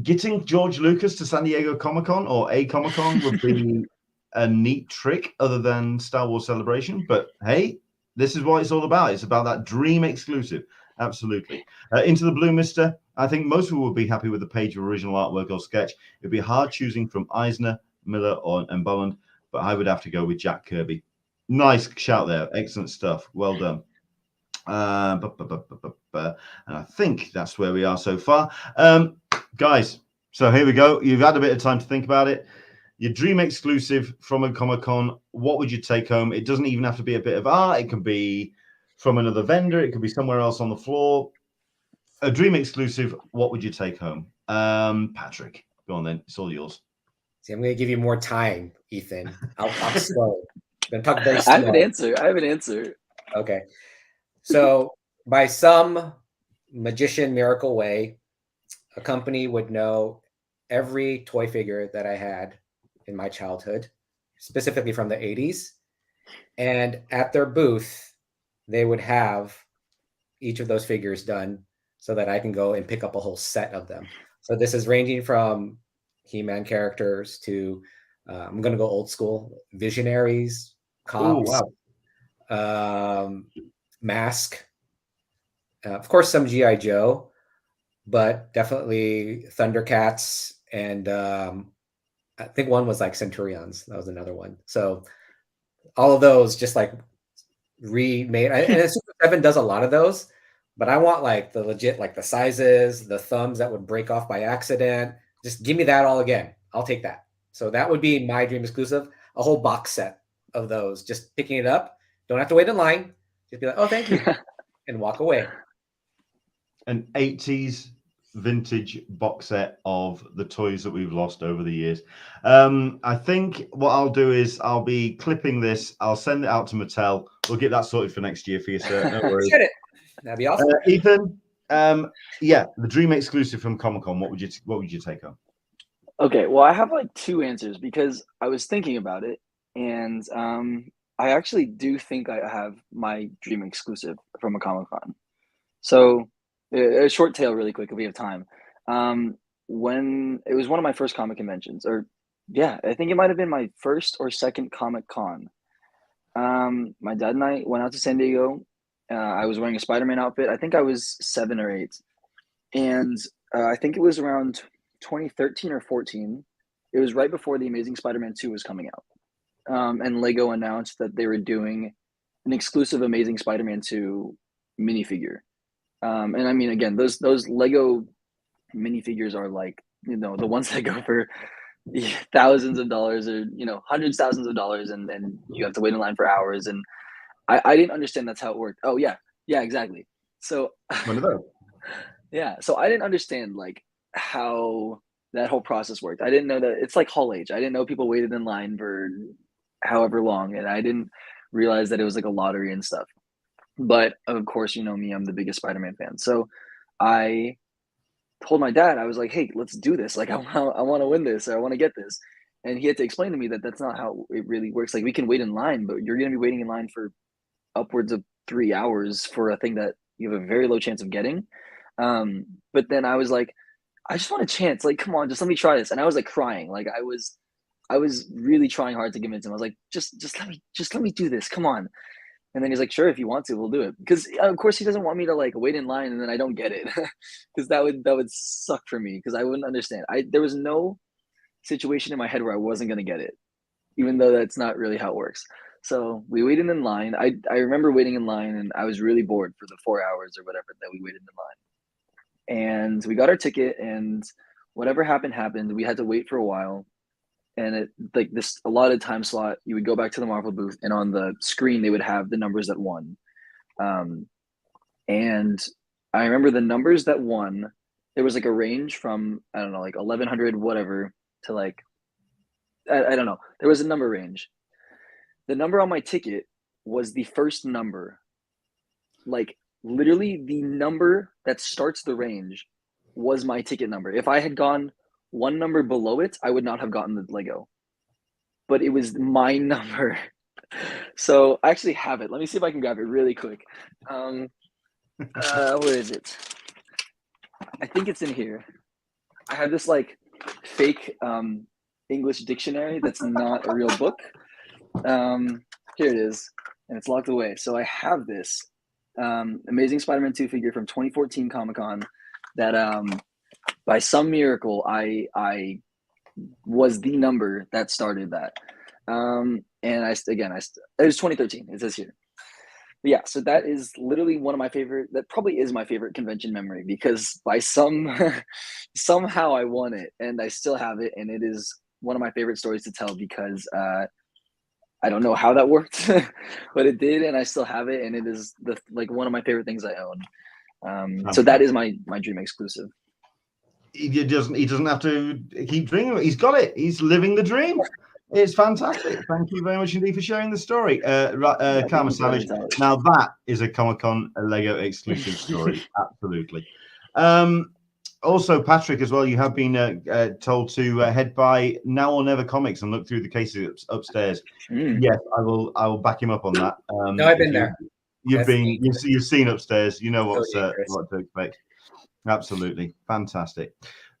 Getting George Lucas to San Diego Comic-Con or a Comic-Con would be a neat trick other than Star Wars Celebration. But hey, this is what it's all about. It's about that dream exclusive. Absolutely. Into the Blue Mister, I think most people would be happy with the page of original artwork or sketch. It'd be hard choosing from Eisner, Miller, and Boland, but I would have to go with Jack Kirby. Nice shout there. Excellent stuff. Well done. And I think that's where we are so far. Guys, so here we go. You've had a bit of time to think about it. Your dream exclusive from a Comic-Con, what would you take home? It doesn't even have to be a bit of art. It can be from another vendor. It could be somewhere else on the floor. A dream exclusive, what would you take home? Patrick, go on then. It's all yours. See, I'm going to give you more time, Ethan. I'll talk slow. I'm going to talk very slow. I have an answer. Okay. So by some magician miracle way, a company would know every toy figure that I had in my childhood, specifically from the 80s. And at their booth, they would have each of those figures done so that I can go and pick up a whole set of them. So this is ranging from He-Man characters to, I'm going to go old school, Visionaries, Cops, Mask, of course, some G.I. Joe, but definitely Thundercats. And I think one was like Centurions. That was another one. So all of those just like remade. And Super 7 does a lot of those, but I want like the legit, like the sizes, the thumbs that would break off by accident. Just give me that all again. I'll take that. So that would be my dream exclusive, a whole box set of those. Just picking it up. Don't have to wait in line. Just be like, oh, thank you. And walk away. An 80s vintage box set of the toys that we've lost over the years. I think what I'll do is I'll be clipping this. I'll send it out to Mattel. We'll get that sorted for next year for you, sir. No worries. Should it? That'd be awesome. Ethan, yeah, the dream exclusive from Comic-Con. What would you take home? Okay, well, I have like two answers because I was thinking about it, and I actually do think I have my dream exclusive from a Comic-Con. So a short tale really quick if we have time. When it was one of my first comic conventions, or yeah, I think it might have been my first or second Comic-Con. My dad and I went out to San Diego. I was wearing a Spider-Man outfit. I think I was 7 or 8. And I think it was around 2013 or 14. It was right before The Amazing Spider-Man 2 was coming out. And Lego announced that they were doing an exclusive Amazing Spider-Man 2 minifigure. And I mean, again, those Lego minifigures are like, you know, the ones that go for thousands of dollars or, you know, hundreds of thousands of dollars, and you have to wait in line for hours. And I didn't understand that's how it worked. Oh yeah, exactly. So One of those. yeah, so I didn't understand like how that whole process worked. I didn't know that it's like Hall H. I didn't know people waited in line for however long, and I didn't realize that it was like a lottery and stuff. But of course, you know me, I'm the biggest Spider-Man fan. So I told my dad, I was like, hey, let's do this. Like, I want to win this, or I want to get this. And he had to explain to me that that's not how it really works. Like, we can wait in line, but you're going to be waiting in line for upwards of 3 hours for a thing that you have a very low chance of getting. But then I was like, I just want a chance. Like, come on, just let me try this. And I was like crying. Like I was really trying hard to convince him. I was like, just let me do this. Come on. And then he's like, sure, if you want to, we'll do it. Because of course he doesn't want me to like wait in line and then I don't get it. Because that would suck for me, because I wouldn't understand. There was no situation in my head where I wasn't gonna get it, even though that's not really how it works. So we waited in line. I remember waiting in line, and I was really bored for the 4 hours or whatever that we waited in line. And we got our ticket, and whatever happened. We had to wait for a while. And it like this allotted time slot, you would go back to the Marvel booth, and on the screen they would have the numbers that won. And I remember the numbers that won, there was like a range from, I don't know, like 1100 whatever to like, I don't know. There was a number range. The number on my ticket was the first number. Like literally the number that starts the range was my ticket number. If I had gone one number below it, I would not have gotten the Lego. But it was my number. So I actually have it. Let me see if I can grab it really quick. Where is it? I think it's in here. I have this like fake English dictionary that's not a real book. Here it is, and it's locked away. So I have this Amazing Spider-Man 2 figure from 2014 Comic-Con. that by some miracle I was the number that started that. And it was 2013. It says here. But yeah, so that is literally one of my favorite. That probably is my favorite convention memory because by somehow I won it and I still have it, and it is one of my favorite stories to tell because I don't know how that worked, but it did, and I still have it, and it is one of my favorite things I own. So that is my dream exclusive. He doesn't have to keep dreaming. He's got it. He's living the dream. It's fantastic. Thank you very much indeed for sharing the story, Karma Savage. Now that is a Comic-Con Lego exclusive story. Absolutely. Also, Patrick, as well, you have been told to head by Now or Never Comics and look through the cases upstairs. Yes, I will back him up on that. No, I've been there. You've seen upstairs. You know what to expect. Absolutely fantastic.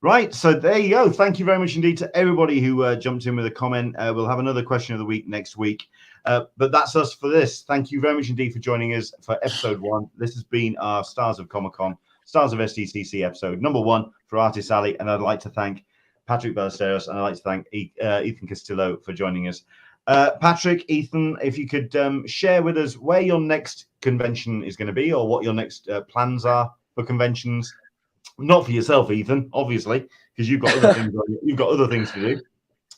Right, so there you go. Thank you very much indeed to everybody who jumped in with a comment. We'll have another question of the week next week. But that's us for this. Thank you very much indeed for joining us for episode 1. This has been our Stars of Comic-Con, Stars of SDCC episode number 1 for Artist Alley. And I'd like to thank Patrick Ballesteros and I'd like to thank Ethan Castillo for joining us. Patrick, Ethan, if you could share with us where your next convention is going to be or what your next plans are for conventions. Not for yourself, Ethan, obviously, because you've got other things. You've got other things to do.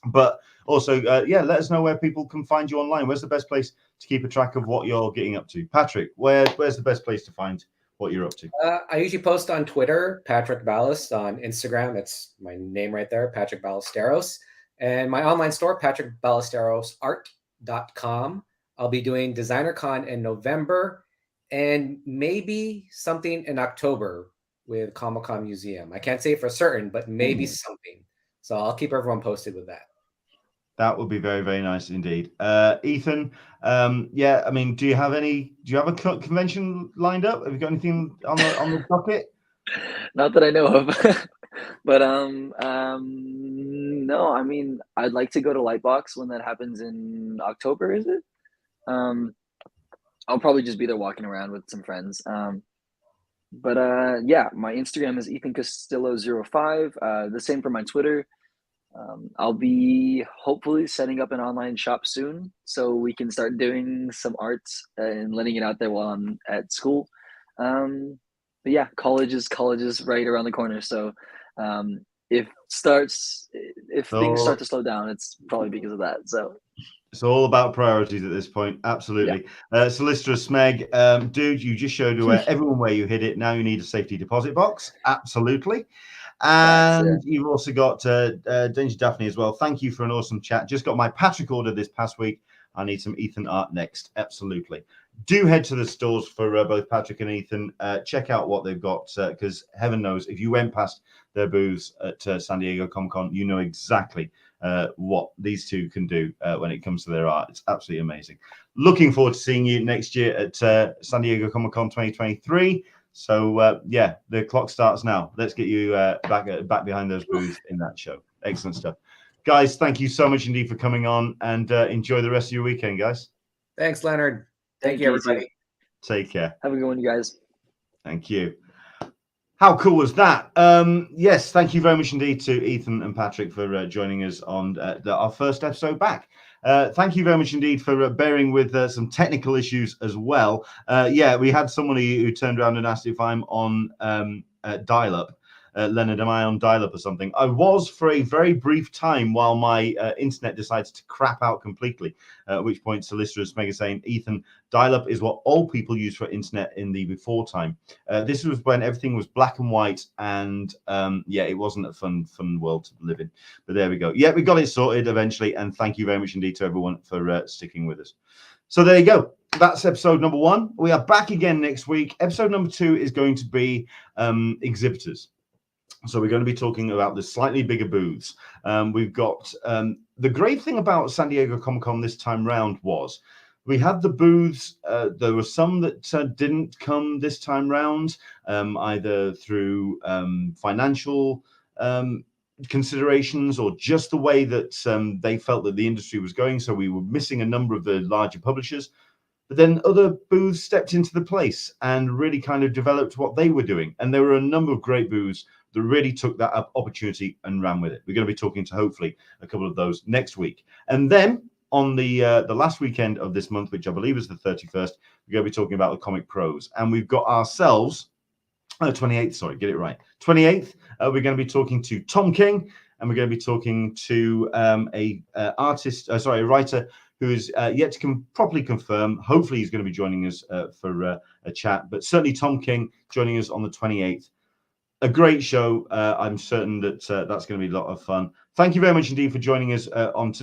But also, let us know where people can find you online. Where's the best place to keep a track of what you're getting up to? Patrick, where's the best place to find what you're up to? I usually post on Twitter, Patrick Ballest. On Instagram, it's my name right there, Patrick Ballesteros. And my online store, patrickballesterosart.com. I'll be doing Designer Con in November and maybe something in October with Comic-Con Museum. I can't say for certain, but maybe something. So I'll keep everyone posted with that. That would be very, very nice indeed. Ethan, do you have a convention lined up? Have you got anything on the docket? Not that I know of. But no, I mean, I'd like to go to Lightbox when that happens in October, is it? I'll probably just be there walking around with some friends. But my Instagram is Ethan Castillo05. The same for my Twitter. I'll be hopefully setting up an online shop soon so we can start doing some arts and letting it out there while I'm at school. But yeah, college is right around the corner. So if things start to slow down, it's probably because of that. So it's all about priorities at this point. Absolutely. Yeah. Solicitor Smeg, dude, you just showed everyone where you hid it. Now you need a safety deposit box. Absolutely. And you've also got Danger Daphne as well. Thank you for an awesome chat. Just got my Patrick order this past week. I need some Ethan art next. Absolutely. Do head to the stores for both Patrick and Ethan. Check out what they've got because heaven knows if you went past their booths at San Diego Comic-Con, you know exactly what these two can do when it comes to their art. It's absolutely amazing. Looking forward to seeing you next year at San Diego Comic-Con 2023. So, the clock starts now. Let's get you back behind those booths in that show. Excellent stuff. Guys, thank you so much indeed for coming on and enjoy the rest of your weekend, guys. Thanks, Leonard. Thank you, everybody. Take care. Have a good one, you guys. Thank you. How cool was that? Yes, thank you very much indeed to Ethan and Patrick for joining us on our first episode back. Thank you very much indeed for bearing with some technical issues as well. We had somebody who turned around and asked if I'm on dial-up. Leonard, am I on dial-up or something? I was for a very brief time while my internet decided to crap out completely, at which point Solicitor Smeg saying, Ethan, dial-up is what old people use for internet in the before time. This was when everything was black and white and it wasn't a fun world to live in. But there we go. Yeah, we got it sorted eventually. And thank you very much indeed to everyone for sticking with us. So there you go. That's episode number 1. We are back again next week. Episode number 2 is going to be exhibitors. So we're going to be talking about the slightly bigger booths. We've got the great thing about San Diego Comic-Con this time round was we had the booths. There were some that didn't come this time round, either through financial considerations or just the way that they felt that the industry was going. So we were missing a number of the larger publishers. But then other booths stepped into the place and really kind of developed what they were doing. And there were a number of great booths that really took that opportunity and ran with it. We're going to be talking to hopefully a couple of those next week. And then on the last weekend of this month, which I believe is the 31st, we're going to be talking about the Comic Pros. And we've got ourselves, 28th, sorry, get it right. 28th, we're going to be talking to Tom King, and we're going to be talking to a writer who is yet to properly confirm. Hopefully he's going to be joining us for a chat, but certainly Tom King joining us on the 28th. A great show. I'm certain that that's going to be a lot of fun. Thank you very much indeed for joining us on